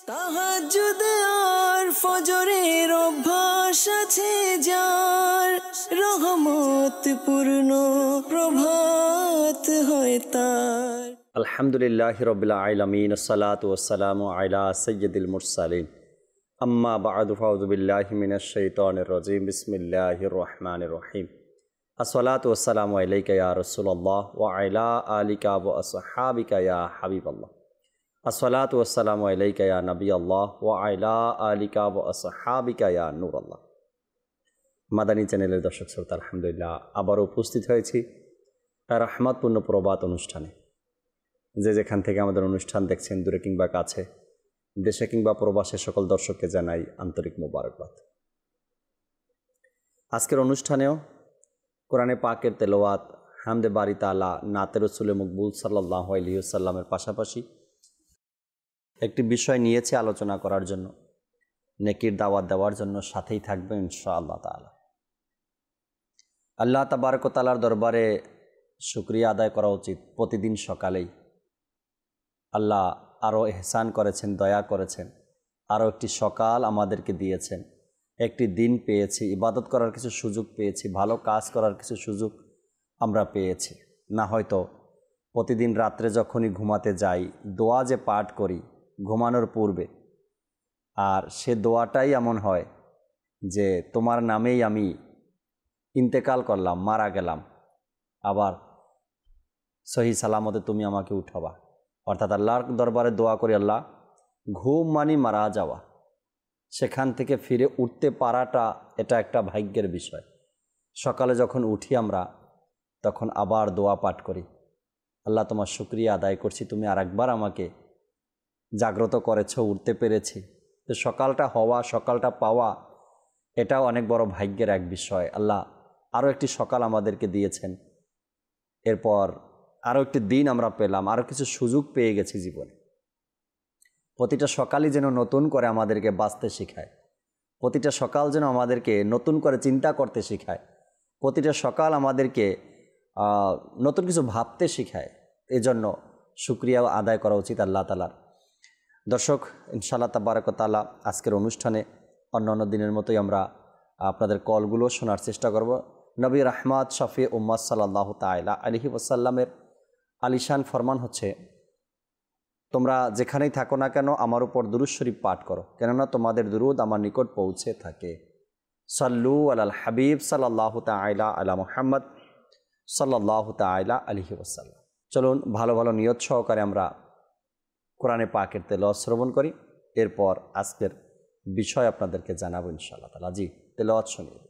তাহাজ্জুদ আর ফজরের অভ্যাস আছে যার, রহমত পূর্ণ প্রভাত হয় তার। আলহামদুলিল্লাহি রাব্বিল আলামিন, আসসালাতু ওয়াসসালামু আলা সাইয়্যিদিল মুরসালিন, আম্মা বা'দু, ফাউযু বিল্লাহি মিনাশ শাইতানির রাজীম, বিসমিল্লাহির রহমানির রহিম। আসসালাতু ওয়াসসালামু আলাইকা ইয়া রাসূলুল্লাহ ওয়া আলা আলিকা ওয়া আসহাবিকা ইয়া হাবিবাল্লাহ। আসসালাতু ওয়াসসালামু আলাইকা ইয়া নবিয়াল্লাহ ওয়া আলা আলিকা ওয়া আসহাবিকা ইয়া নূরাল্লাহ। মাদানী চ্যানেলের দর্শক শ্রোতা, আলহামদুলিল্লাহ আবারও উপস্থিত হয়েছি রহমতপূর্ণ প্রভাত অনুষ্ঠানে। যে যেখান থেকে আমাদের অনুষ্ঠান দেখছেন, দূরে কিংবা কাছে, দেশে কিংবা প্রবাসে, সকল দর্শককে জানাই আন্তরিক মোবারকবাদ। আজকের অনুষ্ঠানেও কোরআনে পাকের তেলাওয়াত, হামদে বারি তাআলা, নাতে রাসূলে মকবুল সাল্লাল্লাহু আলাইহি ওয়াসাল্লামের পাশাপাশি একটি বিষয় নিয়েছে আলোচনা করার জন্য, নেকির দাওয়াত দেওয়ার জন্য। সাথেই থাকবে ইনশাআল্লাহ তাআলা। আল্লাহ তাবারক ওয়া তাআলার দরবারে শুকরিয়া আদায় করা উচিত প্রতিদিন সকালেই। আল্লাহ আরও এহসান করেছেন, দয়া করেছেন, আরও একটি সকাল আমাদেরকে দিয়েছেন, একটি দিন পেয়েছি, ইবাদত করার কিছু সুযোগ পেয়েছি, ভালো কাজ করার কিছু সুযোগ আমরা পেয়েছি। না হয়তো প্রতিদিন রাত্রে যখনই ঘুমাতে যাই, দোয়া যে পাঠ করি ঘুমানোর পূর্বে, আর সে দোয়াটাই এমন হয় যে তোমার নামেই আমি ইন্তেকাল করলাম, মারা গেলাম, আবার সহি সালামতে তুমি আমাকে উঠাবা। অর্থাৎ আল্লাহর দরবারে দোয়া করি, আল্লাহ, ঘুম মানি মারা যাওয়া, সেখান থেকে ফিরে উঠতে পারাটা এটা একটা ভাগ্যের বিষয়। সকালে যখন উঠি আমরা, তখন আবার দোয়া পাঠ করি, আল্লাহ তোমার শুকরিয়া আদায় করছি, তুমি আরেকবার আমাকে জাগ্রত করেছো, উঠতে পেরেছি। তো সকালটা হওয়া, সকালটা পাওয়া, এটাও অনেক বড় ভাগ্যের এক বিষয়। আল্লাহ আরও একটি সকাল আমাদেরকে দিয়েছেন, এরপর আরও একটি দিন আমরা পেলাম, আরও কিছু সুযোগ পেয়ে গেছি জীবনে। প্রতিটা সকালই যেন নতুন করে আমাদেরকে বাঁচতে শেখায়, প্রতিটা সকাল যেন আমাদেরকে নতুন করে চিন্তা করতে শেখায়, প্রতিটা সকাল আমাদেরকে নতুন কিছু ভাবতে শেখায়। এজন্য শুকরিয়া আদায় করা উচিত আল্লাহ তাআলার। দর্শক, ইনশাআল্লাহ তাবারক ওয়া তাআলা আজকের অনুষ্ঠানে অন্যান্য দিনের মতোই আমরা আপনাদের কলগুলো শোনার চেষ্টা করব। নবী রাহমাত শফি উম্মাত সাল্লাল্লাহু তাআলা আলাইহি ওয়াসাল্লামের আলিশান ফরমান হচ্ছে, তোমরা যেখানেই থাকো না কেন আমার উপর দুরূদ শরীফ পাঠ করো, কেননা তোমাদের দুরূদ আমার নিকট পৌঁছে থাকে। সাল্লু আলাল হাবিব সাল্লাল্লাহু তাআলা আলা মুহাম্মদ সাল্লাল্লাহু তাআলা আলাইহি ওয়াসাল্লাম। চলুন ভালো ভালো নিয়ত সহকারে আমরা কোরআনে পাকের তেলাওয়াত শ্রবণ করি, এরপর আজকের বিষয় আপনাদেরকে জানাবো ইনশাআল্লাহ তাআলা। জি, তেলাওয়াত শুনিয়ে।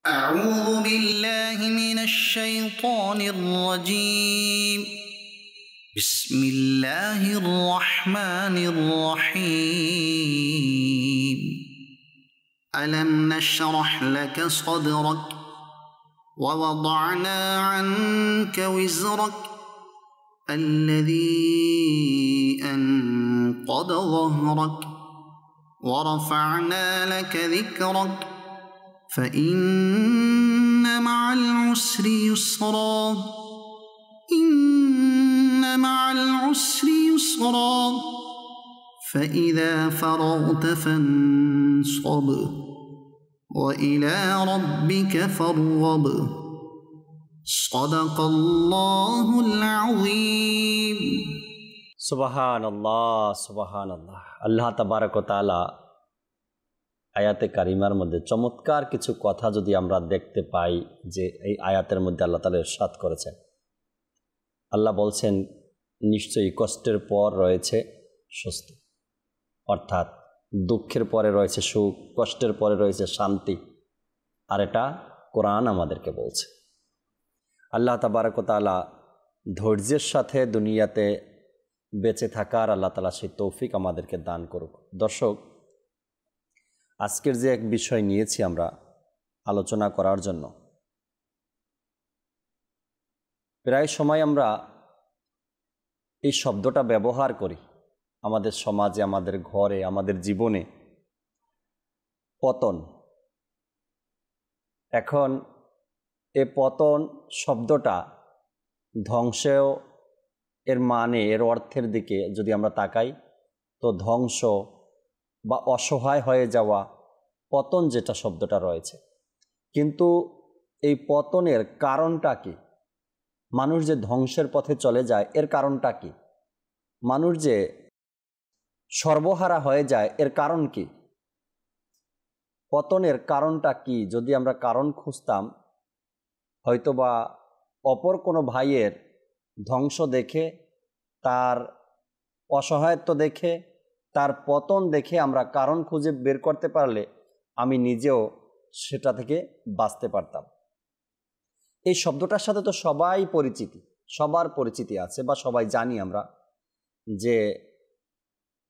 أعوذ بالله من الشيطان الرجيم. بسم الله الرحمن الرحيم. ألم نشرح لك صدرك ووضعنا عنك وزرك الذي أنقض ظهرك ورفعنا لك ذكرك فإن مع العسر يسرا إن مع العسر يسرا فإذا فرغت فانصب وإلى ربك فارغب صدق الله العظيم. সুবহানাল্লাহ, সুবহানাল্লাহ। আল্লাহ তাবারক ওয়া তাআলা আয়াতে কারিমার মধ্যে চমৎকার কিছু কথা যদি আমরা দেখতে পাই, যে এই আয়াতের মধ্যে আল্লাহ তাআলা ইরশাদ করেছেন। আল্লাহ বলছেন, নিশ্চয়ই কষ্টের পর রয়েছে স্বস্তি, অর্থাৎ দুঃখের পরে রয়েছে সুখ, কষ্টের পরে রয়েছে শান্তি। আর এটা কোরআন আমাদেরকে বলছে। আল্লাহ তাবারক ওয়া তাআলা ধৈর্যের সাথে দুনিয়াতে বেঁচে থাকার আল্লাহ তাআলা সেই তৌফিক আমাদেরকে দান করুক। দর্শক, আজকের যে এক বিষয় নিয়েছি আমরা আলোচনা করার জন্য, প্রায় সময় আমরা এই শব্দটা ব্যবহার করি আমাদের সমাজে, আমাদের ঘরে, আমাদের জীবনে, পতন। এখন এ পতন শব্দটা ধ্বংসেও এর মানে, এর অর্থের দিকে যদি আমরা তাকাই, তো ধ্বংস বা অসহায় হয়ে যাওয়া, পতন যেটা শব্দটা রয়েছে, কিন্তু এই পতনের কারণটা কি? মানুষ যে ধ্বংসের পথে চলে যায় এর কারণটা কি? মানুষ যে সর্বহারা হয়ে যায় এর কারণ কি? পতনের কারণটা কি? যদি আমরা কারণ খুঁজতাম, হয়তোবা অপর কোনো ভাইয়ের ধ্বংস দেখে, তার অসহায়ত্ব দেখে, তার পতন দেখে আমরা কারণ খুঁজে বের করতে পারলে আমি নিজেও সেটা থেকে বাঁচতে পারতাম। এই শব্দটার সাথে তো সবার পরিচিতি আছে, বা সবাই জানি আমরা যে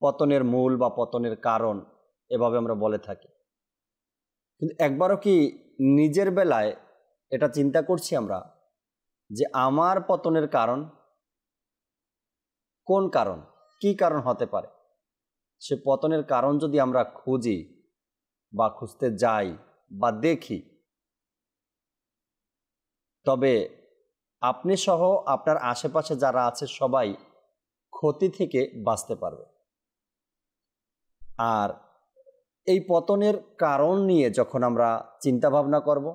পতনের মূল বা পতনের কারণ এভাবে আমরা বলে থাকি। কিন্তু একবারও কি নিজের বেলায় এটা চিন্তা করছি আমরা যে আমার পতনের কারণ কোন কারণ, কি কারণ হতে পারে? সে পতনের কারণ যদি আমরা খুঁজি বা খুঁজতে যাই বা দেখি, তবে আপনি সহ আপনার আশেপাশে যারা আছে সবাই ক্ষতি থেকে বাঁচতে পারবে। আর এই পতনের কারণ নিয়ে যখন আমরা চিন্তা ভাবনা করব,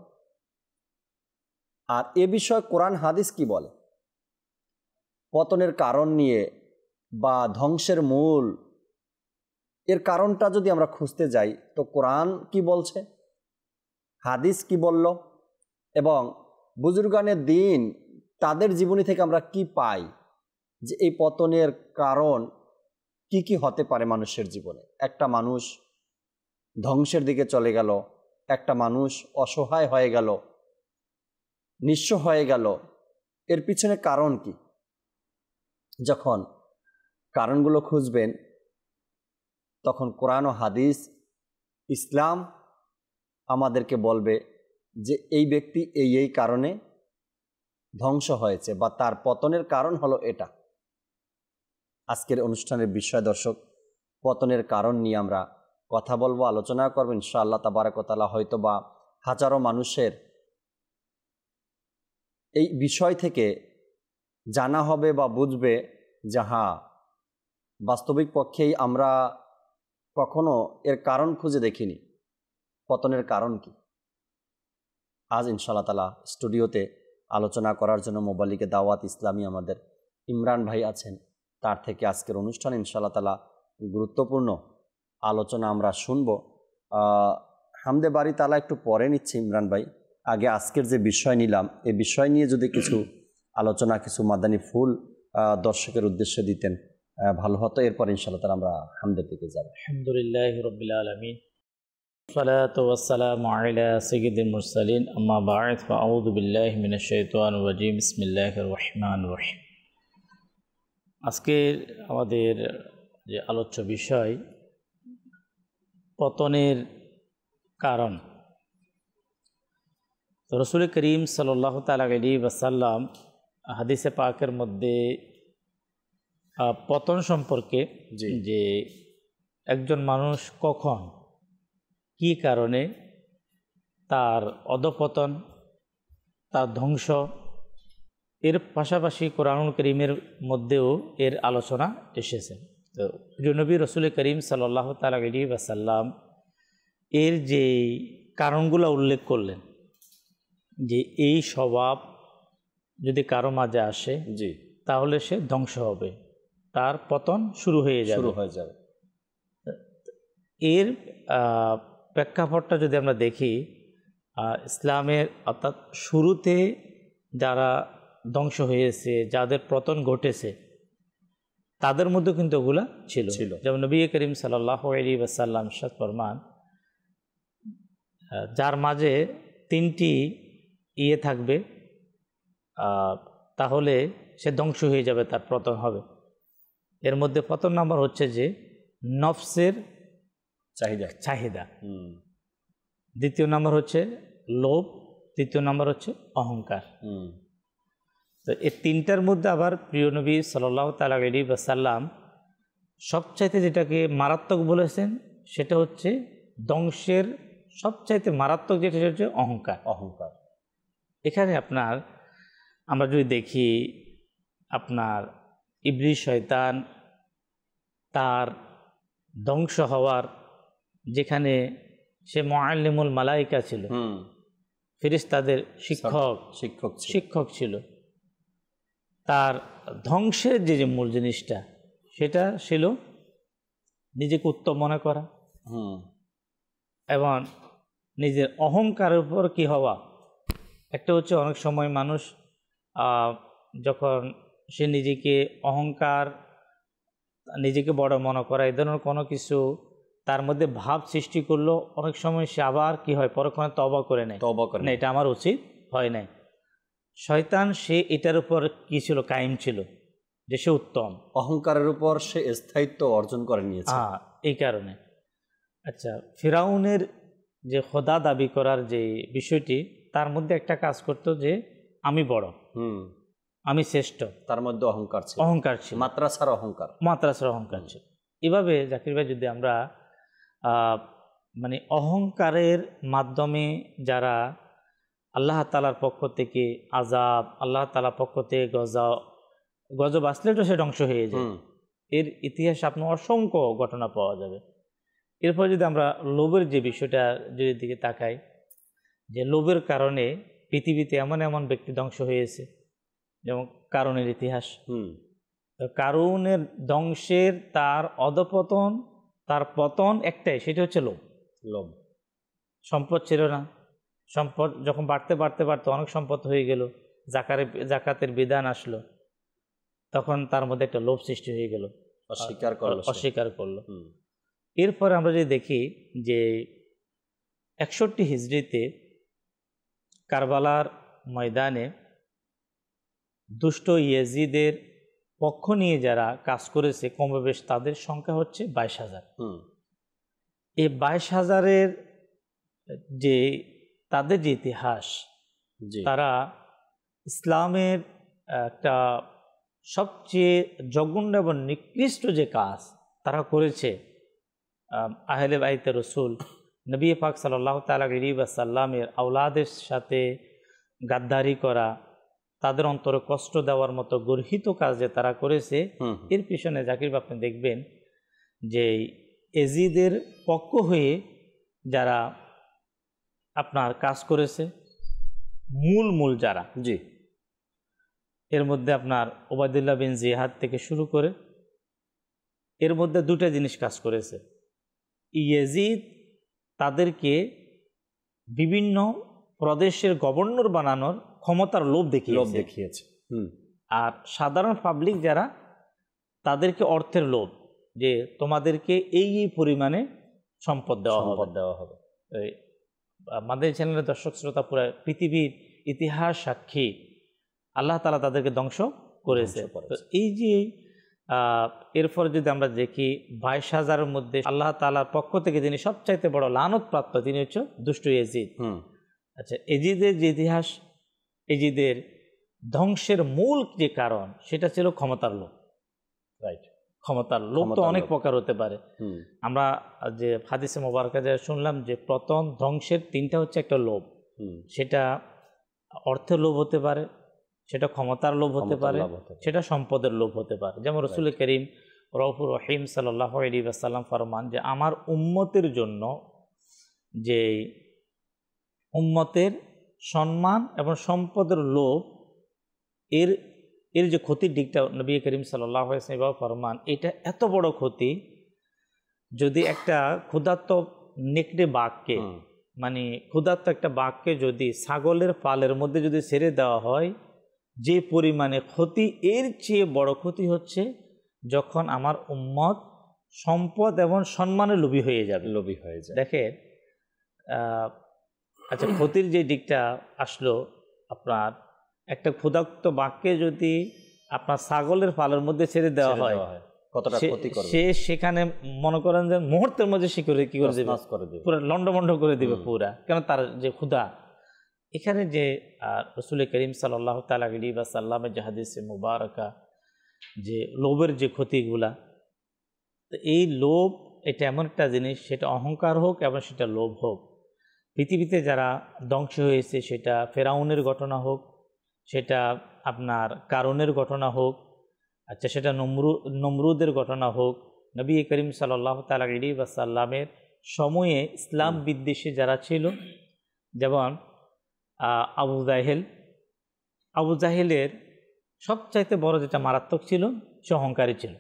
আর এ বিষয়ে কোরআন হাদিস কি বলে, পতনের কারণ নিয়ে বা ধ্বংসের মূল এর কারণটা যদি আমরা খুঁজতে যাই, তো কোরআন কি বলছে, হাদিস কি বলল, এবং বুজুর্গানের দিন তাদের জীবনী থেকে আমরা কি পাই যে এই পতনের কারণ কি কি হতে পারে মানুষের জীবনে। একটা মানুষ ধ্বংসের দিকে চলে গেল, একটা মানুষ অসহায় হয়ে গেল, নিঃস্ব হয়ে গেল, এর পিছনে কারণ কি? যখন কারণগুলো খুঁজবেন তখন কোরআন ও হাদিস, ইসলাম আমাদেরকে বলবে যে এই ব্যক্তি এই কারণে ধ্বংস হয়েছে বা তার পতনের কারণ হলো এটা। আজকের অনুষ্ঠানের বিষয় দর্শক, পতনের কারণ নিয়ে আমরা কথা বলবো, আলোচনা করবো ইনশাআল্লাহ তাবারাক ওয়া তাআলা। হয়তো বা হাজারো মানুষের এই বিষয় থেকে জানা হবে বা বুঝবে যে হ্যাঁ, বাস্তবিক পক্ষেই আমরা কখনো এর কারণ খুঁজে দেখিনি, পতনের কারণ কি। আজ ইনশাআল্লাহ তাআলা স্টুডিওতে আলোচনা করার জন্য মোবালিকে দাওয়াত ইসলামী আমাদের ইমরান ভাই আছেন। তার থেকে আজকের অনুষ্ঠান ইনশাআল্লাহ তাআলা গুরুত্বপূর্ণ আলোচনা আমরা শুনব। হামদে বাড়ি তাআলা একটু পরে নিচ্ছি ইমরান ভাই, আগে আজকের যে বিষয় নিলাম এই বিষয় নিয়ে যদি কিছু আলোচনা, কিছু মাদানী ফুল দর্শকের উদ্দেশ্যে দিতেন ভালো হতো। এরপর ইনশাআল্লাহ তাআলা আমরা হামদের দিকে যাব। আলহামদুলিল্লাহি রাব্বিল আলামিন, সালাতু ওয়াসসালামু আলা সাইয়্যিদিল মুরসালিন, আম্মা বা'দ, ফাআউযু বিল্লাহি মিনাশ শাইতানির রাজিম, বিসমিল্লাহির রহমানির রহিম। আজকের আমাদের যে আলোচ্য বিষয় পতনের কারণ। তো রাসূল করিম সাল্লাল্লাহু তাআলা আলাইহি ওয়াসাল্লাম হাদিসে পাকের মধ্যে পতন সম্পর্কে, যে একজন মানুষ কখন কি কারণে তার অধঃপতন, তার ধ্বংস, এর পাশাপাশি কোরআনুল করিমের মধ্যেও এর আলোচনা এসেছে। তো প্রিয় নবী রাসূল করিম সাল্লাল্লাহু তাআলা আলাইহি ওয়াসাল্লাম এর যে কারণগুলো উল্লেখ করলেন, যে এই স্বভাব যদি কারো মাঝে আসে তাহলে সে ধ্বংস হবে, তার পতন শুরু হয়ে যাবে। এর প্রেক্ষাপটটা যদি আমরা দেখি, ইসলামের অর্থাৎ শুরুতে যারা ধ্বংস হয়েছে, যাদের পতন ঘটেছে, তাদের মধ্যে কিন্তু ওগুলা ছিল। যেমন নবী করিম সাল্লাল্লাহু আলাইহি ওয়াসাল্লাম ইরশাদ ফরমান, যার মাঝে তিনটি থাকবে তাহলে সে ধ্বংস হয়ে যাবে, তার পতন হবে। এর মধ্যে প্রথম নাম্বার হচ্ছে যে নফসের চাহিদা, দ্বিতীয় নাম্বার হচ্ছে লোভ, তৃতীয় নাম্বার হচ্ছে অহংকার। তো এই তিনটার মধ্যে আবার প্রিয় নবী সাল্লাল্লাহু তাআলা আলাইহি ওয়াসাল্লাম সবচাইতে যেটাকে মারাত্মক বলেছেন সেটা হচ্ছে ধ্বংসের সবচাইতে মারাত্মক যেটা হচ্ছে অহংকার। এখানে আমরা যদি দেখি, আপনার ইবলিস শয়তান তার ধ্বংস হওয়ার, যেখানে সে মুআল্লিমুল মালাইকা ছিল, ফেরেশতাদের শিক্ষক ছিল, তার ধ্বংসের যে মূল জিনিসটা সেটা ছিল নিজেকে উত্তম মনে করা এবং নিজের অহংকারের উপর কি হওয়া। একটা হচ্ছে অনেক সময় মানুষ যখন সে নিজেকে বড় মনে করা, এই ধরনের কোনো কিছু তার মধ্যে ভাব সৃষ্টি করলো, অনেক সময় সে আবার কি হয় পরক্ষণে তওবা করে নেয়, না এটা আমার উচিত হয় নাই। শয়তান সে এটার উপর কি ছিল, কায়েম ছিল, যে সে উত্তম, অহংকারের উপর সে স্থায়িত্ব অর্জন করে নিয়েছে। এই কারণে আচ্ছা, ফিরাউনের যে খোদা দাবি করার যে বিষয়টি, তার মধ্যে একটা কাজ করতো যে আমি বড়, আমি শ্রেষ্ঠ, তার মধ্যে অহংকার ছিল, মাত্রা ছাড়া অহংকার ছিল। এভাবে জাকির ভাই যদি আমরা মানে অহংকারের মাধ্যমে যারা আল্লাহ তাআলার পক্ষ থেকে আযাব, আল্লাহ তাআলার পক্ষ থেকে গজব আসলে তো সে ধ্বংস হয়ে যায়, এর ইতিহাসে আপনার অসংখ্য ঘটনা পাওয়া যাবে। এরপর যদি আমরা লোভের যে বিষয়টা যদি দিকে তাকাই, যে লোভের কারণে পৃথিবীতে এমন এমন ব্যক্তি ধ্বংস হয়েছে, যেমন কারুনের ইতিহাস। কারুনের ধ্বংসের, তার অধপতন, তার পতন একটাই, সেটা হচ্ছে লোভ। সম্পদ ছিল না, সম্পদ যখন বাড়তে বাড়তে বাড়তে অনেক সম্পদ হয়ে গেল, জাকাতের বিধান আসলো, তখন তার মধ্যে একটা লোভ সৃষ্টি হয়ে গেল, অস্বীকার করলো। এরপরে আমরা যদি দেখি যে 61 হিজরিতে কারবালার ময়দানে দুষ্ট ইয়েজিদের পক্ষ নিয়ে যারা কাজ করেছে কমবেশ তাদের সংখ্যা হচ্ছে 22,000। এই 22,000-এর যে তাদের যে ইতিহাস, তারা ইসলামের একটা সবচেয়ে জঘন্য এবং নিকৃষ্ট যে কাজ তারা করেছে, আহলে বাইতে রসুল নবী পাক সাল্লাল্লাহু তাআলা আলাইহি ওয়াসাল্লামের আওলাদের সাথে গাদ্দারি করা, তাদের অন্তরে কষ্ট দেওয়ার মতো গর্হিত কাজ যে তারা করেছে, এর পিছনে জাকির আপনি দেখবেন যে এজিদের পক্ষ হয়ে যারা আপনার কাজ করেছে, মূল যারা, এর মধ্যে আপনার ওবায়দুল্লাহ বিন জিহাদ থেকে শুরু করে, এর মধ্যে দুটো জিনিস কাজ করেছে। ইয়েজিদ তাদেরকে বিভিন্ন প্রদেশের গভর্নর বানানোর ক্ষমতার লোভ দেখিয়েছে, আর সাধারণ পাবলিক যারা, তাদেরকে অর্থের লোভ, যে তোমাদেরকে এই পরিমাণে সম্পদ দেওয়া হবে। আমাদের চ্যানেলের দর্শক শ্রোতা পুরো পৃথিবীর ইতিহাস সাক্ষী, আল্লাহ তাআলা তাদেরকে ধ্বংস করেছে। তো এই যে এরপর যদি আমরা দেখি 22,000-এর মধ্যে আল্লাহ তাআলার পক্ষ থেকে যিনি সবচাইতে বড় লানত প্রাপ্ত, তিনি হচ্ছে দুষ্ট ইয়েজিদ। আচ্ছা, এজিদের যে ইতিহাস, এজিদের ধ্বংসের মূল যে কারণ সেটা ছিল ক্ষমতার লোভ। ক্ষমতার লোভ তো অনেক প্রকার হতে পারে। আমরা যে হাদিসে মোবারকা যা শুনলাম যে প্রথম ধ্বংসের 3টা হচ্ছে, একটা লোভ, সেটা অর্থের লোভ হতে পারে, সেটা ক্ষমতার লোভ হতে পারে, সেটা সম্পদের লোভ হতে পারে। যেমন রাসূল করিম রউফুর রহিম সাল্লাল্লাহু আলাইহি ওয়াসাল্লাম ফরমান যে আমার উম্মতের জন্য, যে উম্মতের সম্মান এবং সম্পদের লোভ, এর যে ক্ষতির দিকটা নবী করিম সাল্লাল্লাহু আলাইহি ওয়াসাল্লাম ফরমান, এটা এত বড় ক্ষতি, যদি একটা ক্ষুধার্ত নেকড়ে বাঘকে, মানে ক্ষুধার্ত একটা বাঘকে যদি ছাগলের পালের মধ্যে যদি ছেড়ে দেওয়া হয়, যে পরিমাণে ক্ষতি, এর চেয়ে বড় ক্ষতি হচ্ছে যখন আমার উম্মত সম্পদ এবং সম্মানের লোভী হয়ে যাবে। দেখেন, আচ্ছা, ক্ষতির যে দিকটা আসলো, আপনার একটা ক্ষুধার্ত বাঘকে যদি আপনার ছাগলের পালের মধ্যে ছেড়ে দেওয়া হয়, কতটা ক্ষতি করবে, সে সেখানে মনে করেন যে মুহূর্তের মধ্যে সে কি করে দেবে, পুরো লন্ডভন্ড করে দেবে পুরা, কেন তার যে ক্ষুধা। এখানে যে রাসূল করিম সাল্লাল্লাহু তাআলা আলাইহি ওয়াসাল্লামের যে হাদিসে মুবারাকা, যে লোভের যে ক্ষতিগুলা, এই লোভ এটা এমন একটা জিনিস, সেটা অহংকার হোক এবং সেটা লোভ হোক, পৃথিবীতে যারা ধ্বংস হয়েছে, সেটা ফেরাউনের ঘটনা হোক, সেটা আপনার কারুনের ঘটনা হোক, আচ্ছা সেটা নমরুদের ঘটনা হোক, নবী করিম সাল্লাল্লাহু তাআলা আলাইহি ওয়াসাল্লামের সময়ে ইসলাম বিদ্বেষী যারা ছিল, যেমন আবু জাহেলের সবচাইতে বড় যেটা মারাত্মক ছিল, সে অহংকারী ছিল।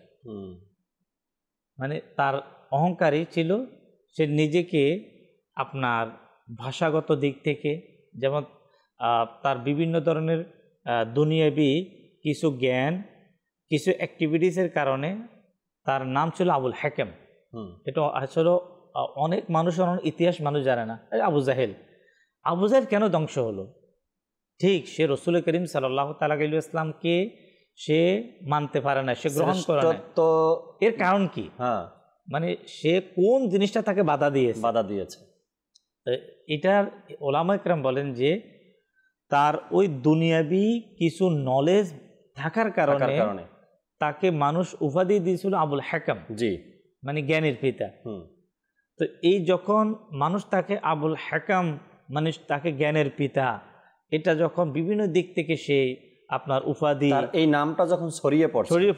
মানে তার অহংকারী ছিল, সে নিজেকে আপনার ভাষাগত দিক থেকে, যেমন তার বিভিন্ন ধরনের দুনিয়াবি কিছু জ্ঞান, কিছু অ্যাক্টিভিটিসের কারণে তার নাম ছিল আবুল হাকেম। এটা আসলে অনেক মানুষের ইতিহাস মানুষ জানে না। আবু জাহেল কেন ধ্বংস হলো? ঠিক সে রসুল করিম সাল্লাল্লাহু তাআলা আলাইহি ওয়াসাল্লামকে সে মানতে পারে না, সে গ্রহণ করে না। তো এর কারণ কি? মানে সে কোন জিনিসটা তাকে বাধা দিয়েছে? এটার ওলামা ইকরাম বলেন যে তার ওই দুনিয়াবি কিছু নলেজ থাকার কারণে তাকে মানুষ উপাধি দিয়েছিল আবুল হাকাম, মানে জ্ঞানের পিতা। তো এই যখন মানুষ তাকে আবুল হাকাম, মানে তাকে জ্ঞানের পিতা, এটা যখন বিভিন্ন দিক থেকে সে আপনার উপাধি, এই নামটা যখন ছড়িয়ে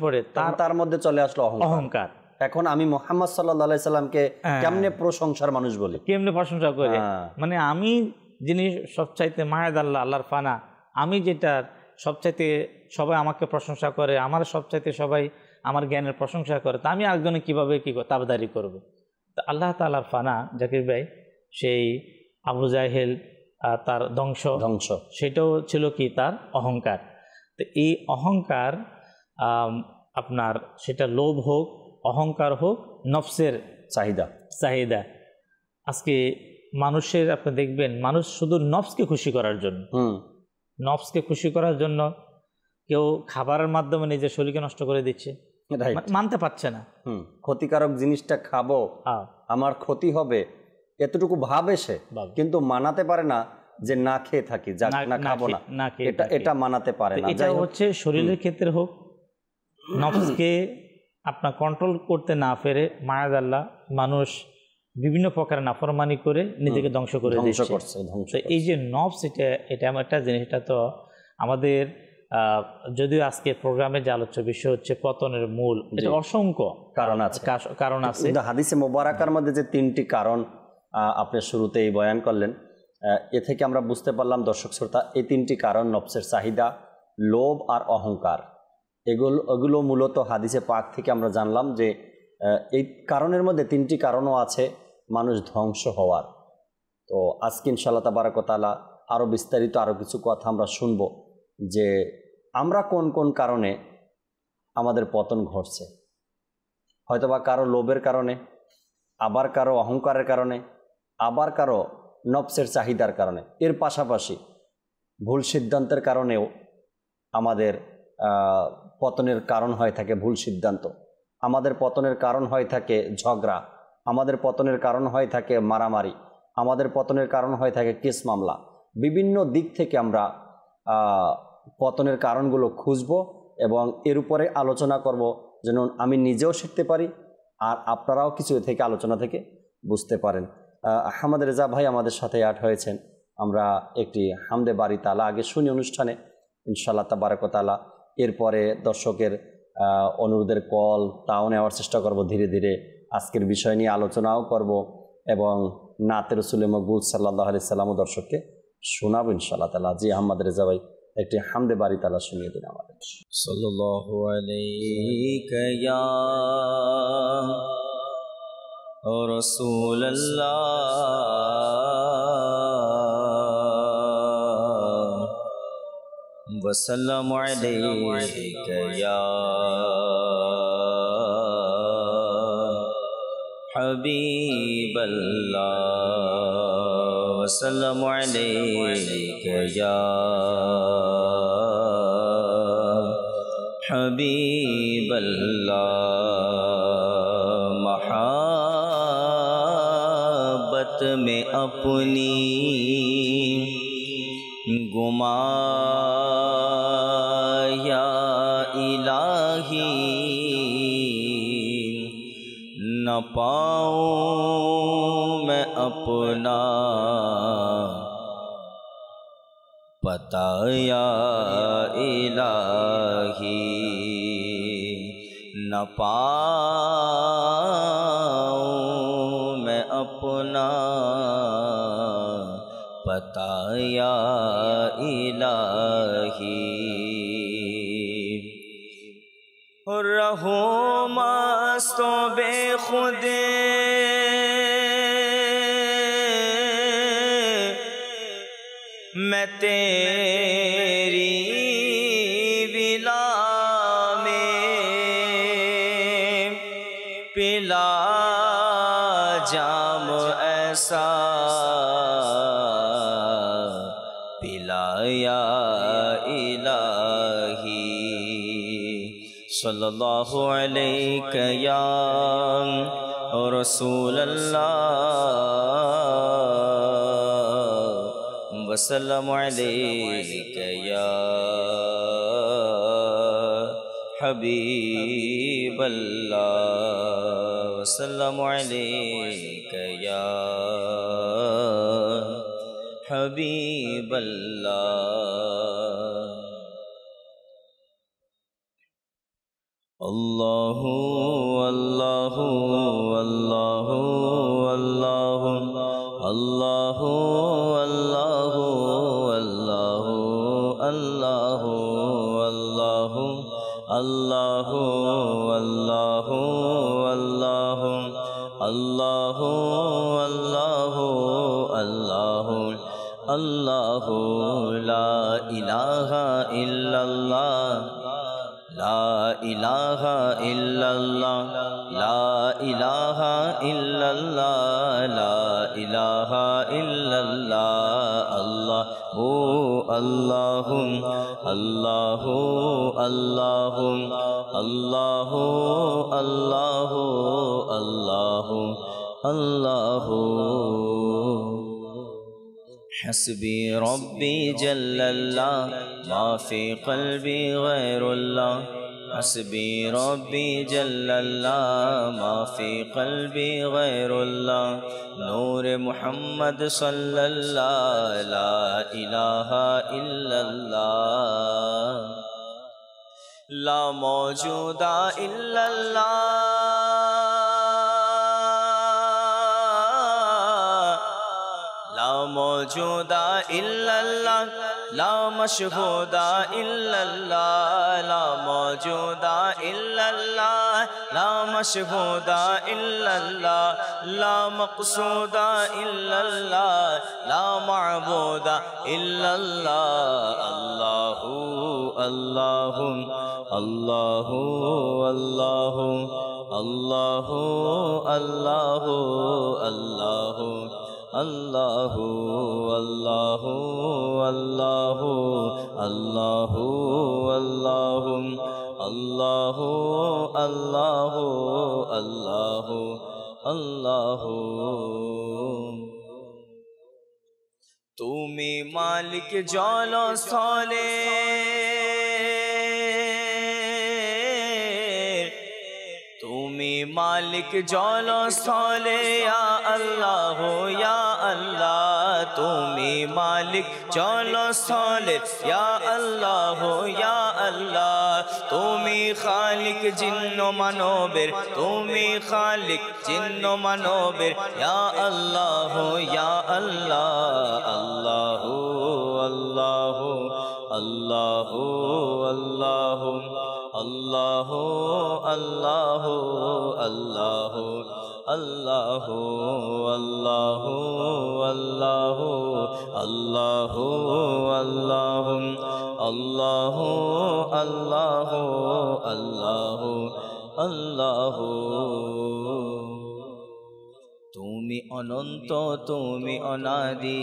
পড়ে তার মধ্যে চলে আসলো অহংকার। এখন আমি মুহাম্মদ সাল্লাল্লাহু আলাইহি সাল্লামকে কেমনে প্রশংসার মানুষ বলি, কেমনে প্রশংসা করে, মানে আমি যিনি সবচাইতে মায়াদ আল্লাহর ফানা, আমি যেটার সবচাইতে সবাই আমাকে প্রশংসা করে, আমার সবচাইতে সবাই আমার জ্ঞানের প্রশংসা করে, তা আমি একজনে কীভাবে তাবদারি করব? তো আল্লাহ তাআলার ফানা জাকির ভাই, সেই আবু জাহেল তার ধ্বংস সেটাও ছিল কি? তার অহংকার। তো এই অহংকার আপনার সেটা লোভ হোক, অহংকার হোক, নফসের চাহিদা। আজকে মানুষের, আপনি দেখবেন মানুষ শুধু নফসকে খুশি করার জন্য কেউ খাবারের মাধ্যমে নিজের শরীরকে নষ্ট করে দিচ্ছে, মানতে পারছে না। ক্ষতিকারক জিনিসটা খাবো, আমার ক্ষতি হবে, এতটুকু ভাবে সে, কিন্তু মানাতে পারে না যে না খেয়ে থাকি, না খাবো না, এটা মানাতে পারে না। এটা হচ্ছে শরীরের ক্ষেত্রে হোক, নফসকে আপনার কন্ট্রোল করতে না পেরে মায়াদাল্লাহ মানুষ বিভিন্ন প্রকার নাফরমানি করে নিজেকে ধ্বংস করছে। এই যে নফস, এটা এমন একটা জিনিস, এটা তো আমাদের যদিও আজকে প্রোগ্রামে যে আলোচ্য বিষয় হচ্ছে পতনের মূল, এটা অসংখ্য কারণ আছে। হাদিসে মোবারকার মধ্যে যে 3টি কারণ আপনি শুরুতেই বয়ান করলেন, এ থেকে আমরা বুঝতে পারলাম দর্শক শ্রোতা, এই 3টি কারণ নফসের চাহিদা, লোভ আর অহংকার, এগুলো মূলত হাদিসে পাক থেকে আমরা জানলাম যে এই কারণের মধ্যে 3টি কারণও আছে মানুষ ধ্বংস হওয়ার। তো আজকে ইনশাআল্লাহ তাবারাক ওয়া তাআলা আরও বিস্তারিত আরও কিছু কথা আমরা শুনব যে আমরা কোন কোন কারণে আমাদের পতন ঘটছে। হয়তোবা কারো লোভের কারণে, আবার কারো অহংকারের কারণে, আবার কারো নফসের চাহিদার কারণে। এর পাশাপাশি ভুল সিদ্ধান্তের কারণেও আমাদের পতনের কারণ হয়ে থাকে ভুল সিদ্ধান্ত, আমাদের পতনের কারণ হয়ে থাকে ঝগড়া, আমাদের পতনের কারণ হয়ে থাকে মারামারি, আমাদের পতনের কারণ হয়ে থাকে কেস মামলা। বিভিন্ন দিক থেকে আমরা পতনের কারণগুলো খুঁজব এবং এর উপরে আলোচনা করব, যেন আমি নিজেও শিখতে পারি আর আপনারাও কিছু থেকে আলোচনা থেকে বুঝতে পারেন। আহমদ রেজা ভাই আমাদের সাথে অ্যাড হয়েছেন। আমরা একটি হামদে বারি তালা আগে শুনি অনুষ্ঠানে ইনশাআল্লাহ তাবারাক ওয়া তাআলা। এরপরে দর্শকের অনুরোধের কল তাও নেওয়ার চেষ্টা করব, ধীরে ধীরে আজকের বিষয় নিয়ে আলোচনাও করব এবং নাতে রাসূল মকবুল সাল্লাল্লাহু আলাইহি সাল্লাম দর্শককে শোনাবো ইনশাআল্লাহ তাআলা। জি আহমদ রেজা ভাই একটি হামদে বারি তালা শুনিয়ে দিন আমাদের। সাল্লাল্লাহু আলাইকা ইয়া রাসূলুল্লাহ ওয়া সাল্লামু আলাইকা ইয়া হাবিবাল্লাহ ওয়া সাল্লামু আলাইকা ইয়া হাবিবাল্লাহ महाबत में अपनी गुमाया इलाही न पाऊं मैं अपना पताया इलाही न पाऊं मैं अपना पता या इलाही। रहूं मस्तो बेखुदे मैं तेरी विला में, पिला जाम ऐसा पिलाया इलाही। सल्लल्लाहु अलैहि या रसूल अल्लाह वसल्लम अलैका या हबीब अल्लाह वसल्लम अलैका या हबीब अल्लाह। अल्लाहु अल्लाहु अल्लाहु अल्लाहु अल्लाहु अल्लाहु अल्लाहु अल्लाहु अल्लाहु अल्लाहु अल्लाहु अल्लाहु अल्लाहु अल्लाहु अल्लाहु अल्लाहु ला इलाहा इल्लल्लाह ला इलाहा इल्लल्लाह ला इलाहा इल्लल्लाह ला इलाहा इल्लल्लाह। अल्लाहु अल्लाहु अल्लाहु अल्लाहु अल्लाहु अल्लाहु अल्लाहु अल्लाहु। हस्बी रब्बी जल्लल्लाह मा फी क़ल्बी गैरुल्लाह। हस्बी रब्बी जल्लल्लाह मा फी क़ल्बी गैरुल्लाह। नूर मुहम्मद सल्लल्लाह ला इलाहा इल्लल्लाह ला मौजूदा इल्लल्लाह मौजूदा इल्लल्लाह ला मशहूदा इल्लल्लाह ला मौजूदा इल्लल्लाह ला मशहूदा इल्लल्लाह ला मक़सूदा इल्लल्लाह ला मअबूदा इल्लल्लाह। अल्लाहु अल्लाहु अल्लाहु अल्लाहु अल्लाहु अल्लाहु अल्लाहु अल्लाहु अल्लाहु अल्लाहु अल्लाहु अल्लाहु अल्लाहु अल्लाहु अल्लाहु अल्लाहु। তুমি মালিক জল স্থলে তুমি মালিক জল স্থলে ইয়া আল্লাহ ইয়া আল্লাহ তুমি মালিক জল স্থলে ইয়া আল্লাহ ইয়া আল্লাহ তুমি খালিক জিন্ন মানবের তুমি খালিক জিন্ন মানবের ইয়া আল্লাহ ইয়া আল্লাহ। আল্লাহু আল্লাহু আল্লাহু আল্লাহু अल्लाहु अल्लाहु अल्लाहु अल्लाहु अल्लाहु अल्लाहु अल्लाहु अल्लाहु अल्लाहु अल्लाहु अल्लाहु अल्लाहु। तुमी अनंत तुमी अनादि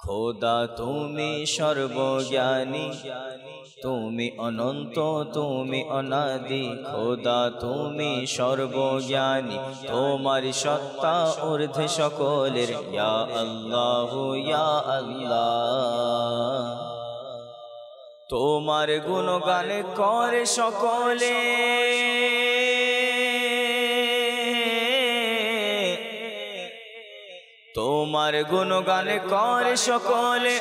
খোদা তুমি সর্বজ্ঞানী তুমি অনন্ত তুমি অনাদি খোদা তুমি সর্বজ্ঞানী তোমার সত্তা ঊর্ধ্বে সকলের ইয়া আল্লাহ ইয়া আল্লাহ তোমার গুণগান করে সকলে তোমার গুণগান করে সকলে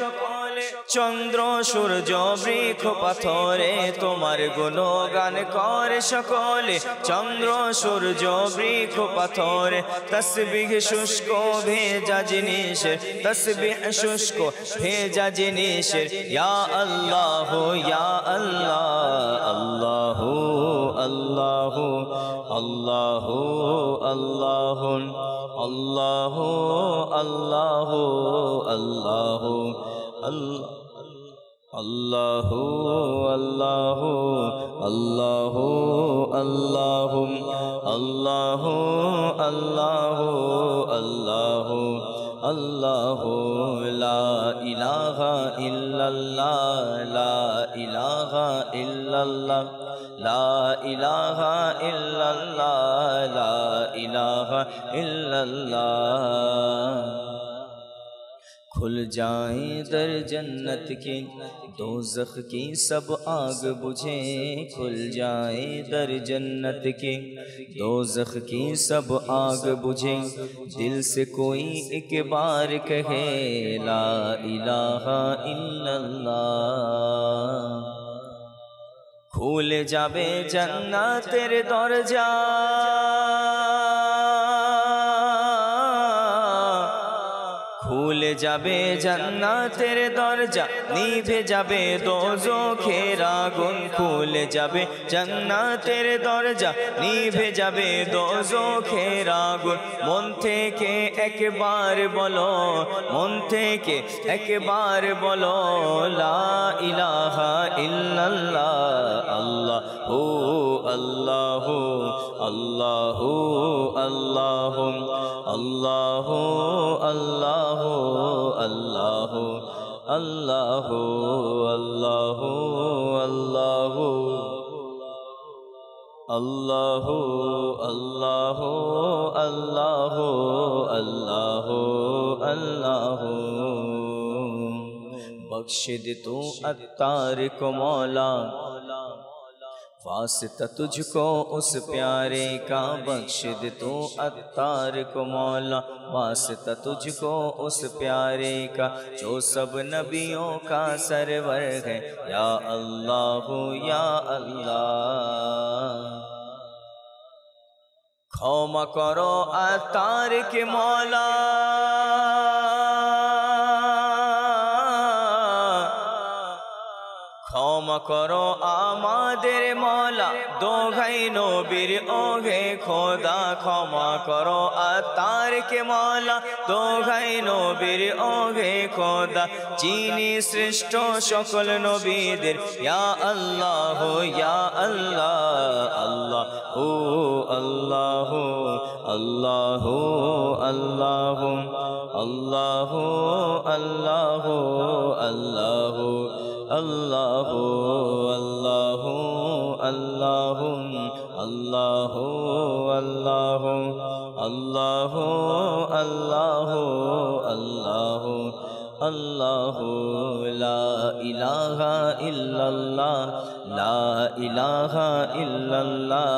চন্দ্র সূর্য বৃক্ষ পাথরে তোমার গুণগান করে সকলে চন্দ্র সূর্য বৃক্ষ পাথরে তসবিহ শুষ্ক ভেজা জিনিসের তসবিহ শুষ্ক ভেজা জিনিসের ইয়া আল্লাহ ইয়া আল্লাহ আল্লাহ আল্লাহ আল্লাহ আল্লাহ আল্লাহ আল্লাহ আল্লাহ আল্লাহ আল্লাহ আল্লাহ আল্লাহ আল্লাহ আল্লাহ আল্লাহ আল্লাহ লা ইলাহা ইল্লাল্লাহ লা ইলাহা ইল্লাল্লাহ লা ইলাহা ইল্লাল্লাহ লা ইলাহা ইল্লাল্লাহ खुल जाए दर जन्नत के दोज़ख की सब आग बुझे खुल जाए दर जन्नत के दोज़ख की सब आग बुझे दिल से कोई एक बार कहे ला इलाहा इल्लल्लाह खुल जाबे जन्नतेर दरजा খুলে যাবে জান্নাতের দরজা নিভে যাবে দোজখের আগুন খুলে যাবে জান্নাতের দরজা নিভে যাবে দোজখের আগুন মন থেকে একবার বলো মন থেকে একবার বলো লা ইলাহা ইল্লাল্লাহ আল্লাহু আল্লাহু আল্লাহু আল্লাহু আল্লাহু আল্লাহু আল্লাহু আল্লাহু আল্লাহু আল্লাহু আল্লাহু আল্লাহু আল্লাহু আল্লাহু আল্লাহু बख्श दे तू अत्तार को मौला वास्ता तुझको उस प्यारे का बख्श दे तू अत्तार को मौला वास्ता तुझको उस प्यारे का जो सब नबियों का सरवर है या अल्लाह या अल्लाह क्षमा करो अत्तार के मौला ক্ষমা করো আমাদের মওলা দোহাই নবীর ওহে খোদা ক্ষমা করো আত্মারকে মওলা দোহাই নবীর ওহে খোদা যিনি শ্রেষ্ঠ সকল নবীদের ইয়া আল্লাহ ইয়া আল্লাহ আল্লাহু আল্লাহু আল্লাহু আল্লাহু আল্লাহু আল্লাহু আল্লাহু আল্লাহু আল্লাহু আল্লাহু আল্লাহু আল্লাহু আল্লাহু আল্লাহু আল্লাহু আল্লাহু লা ইলাহা ইল্লাল্লাহ লা ইলাহা ইল্লাল্লাহ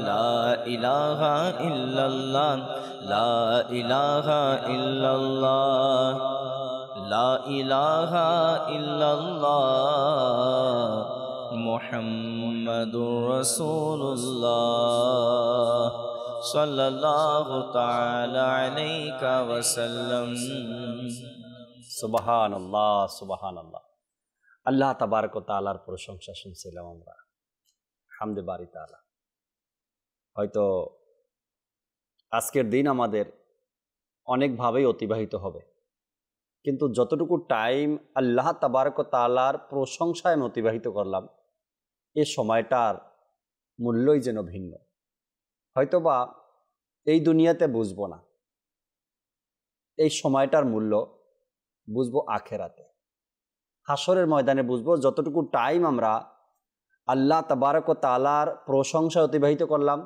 লা ইলাহা ইল্লাল্লাহ লা ইলাহা ইল্লাল্লাহ লা ইলাহা ইল্লাল্লাহ মুহাম্মাদুর রাসূলুল্লাহ সাল্লাল্লাহু তাআলা আলাইহি ওয়াসাল্লাম সুবহানাল্লাহ সুবহানাল্লাহ আল্লাহ তাবারক ওয়া তাআলার প্রশংসা শুনছিলাম আমরা হামদে বারি তাআলা হয়তো আজকের দিন আমাদের অনেকভাবেই অতিবাহিত হবে কিন্তু যতটুকু টাইম আল্লাহ তাবারক ওয়া তাআলার প্রশংসায় আমি অতিবাহিত করলাম এই সময়টার মূল্যই যেন ভিন্ন হয়তোবা এই দুনিয়াতে বুঝবো না এই সময়টার মূল্য বুঝবো আখেরাতে হাসরের ময়দানে বুঝবো যতটুকু টাইম আমরা আল্লাহ তাবারক ওয়া তাআলার প্রশংসায় অতিবাহিত করলাম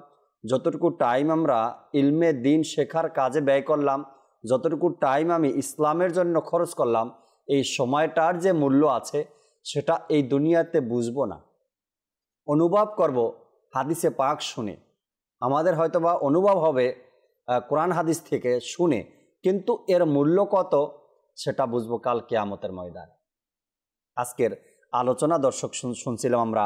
যতটুকু টাইম আমরা ইলমে দ্বীন শেখার কাজে ব্যয় করলাম যতটুকু টাইম আমি ইসলামের জন্য খরচ করলাম এই সময়টার যে মূল্য আছে সেটা এই দুনিয়াতে বুঝবো না অনুভব করব হাদিসে পাক শুনে আমাদের হয়তোবা অনুভব হবে কোরআন হাদিস থেকে শুনে কিন্তু এর মূল্য কত সেটা বুঝবো কাল কিয়ামতের ময়দানে আজকের আলোচনা দর্শক শুনছিলাম আমরা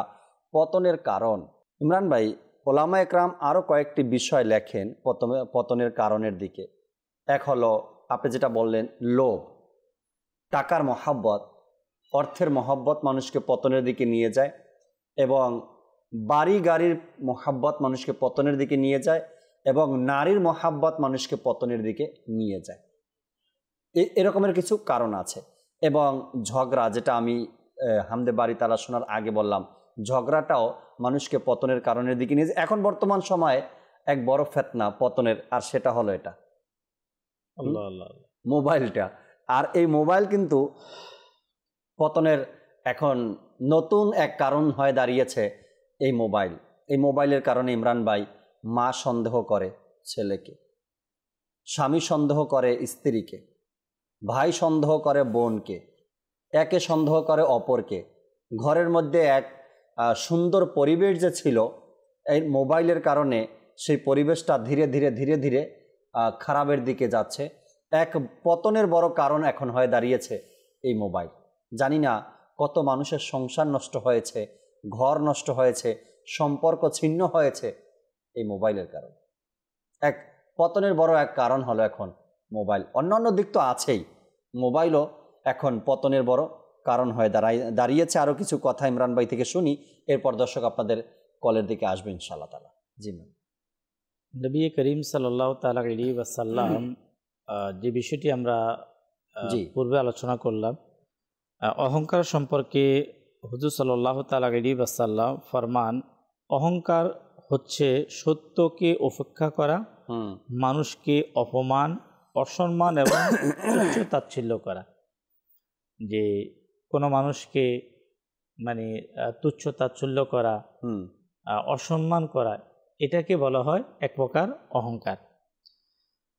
পতনের কারণ। ইমরান ভাই, ওলামা একরাম আরও কয়েকটি বিষয় লেখেন পতনের কারণের দিকে। এক হলো আপনি যেটা বললেন, লোভ, টাকার মহাব্বত, অর্থের মহাব্বত মানুষকে পতনের দিকে নিয়ে যায়, এবং বাড়ি গাড়ির মহাব্বত মানুষকে পতনের দিকে নিয়ে যায়, এবং নারীর মহাব্বত মানুষকে পতনের দিকে নিয়ে যায়। এরকমের কিছু কারণ আছে। এবং ঝগড়া, যেটা আমি হামদে বাড়ি তালা শোনার আগে বললাম, ঝগড়াটাও মানুষকে পতনের কারণের দিকে নিয়ে যায়। এখন বর্তমান সময়ে এক বড় ফেতনা পতনের, আর সেটা হলো এটা মোবাইলটা। আর এই মোবাইল কিন্তু পতনের এখন নতুন এক কারণ হয়ে দাঁড়িয়েছে। এই মোবাইলের কারণে ইমরান ভাই, মা সন্দেহ করে ছেলেকে, স্বামী সন্দেহ করে স্ত্রীকে, ভাই সন্দেহ করে বোনকে, একে সন্দেহ করে অপরকে। ঘরের মধ্যে এক সুন্দর পরিবেশ যে ছিল, এই মোবাইলের কারণে সেই পরিবেশটা ধীরে ধীরে ধীরে ধীরে খারাপের দিকে যাচ্ছে। এক পতনের বড় কারণ এখন হয়ে দাঁড়িয়েছে এই মোবাইল। জানি না কত মানুষের সংসার নষ্ট হয়েছে, ঘর নষ্ট হয়েছে, সম্পর্ক ছিন্ন হয়েছে এই মোবাইলের কারণে। এক পতনের বড় এক কারণ হলো এখন মোবাইল। অন্যান্য দিক তো আছেই, মোবাইলও এখন পতনের বড় কারণ হয়ে দাঁড়িয়েছে। আরও কিছু কথা ইমরান ভাই থেকে শুনি, এরপর দর্শক আপনাদের কলের দিকে আসবে ইনশাআল্লাহ তাআলা। জি ম্যাম। নবী করিম সাল্লাল্লাহু তাআলা আলাইহি ওয়াসাল্লাম যে বিষয়টি আমরা পূর্বে আলোচনা করলাম, অহংকার সম্পর্কে হুজুর সাল্লাল্লাহু তাআলা আলাইহি ওয়াসাল্লাম ফরমান, অহংকার হচ্ছে সত্যকে উপেক্ষা করা, মানুষকে অপমান, অসম্মান এবং তুচ্ছ তাচ্ছিল্য করা। যে কোনো মানুষকে মানে তুচ্ছ তাচ্ছিল্য করা, অসম্মান করা, এটাকে বলা হয় এক প্রকার অহংকার।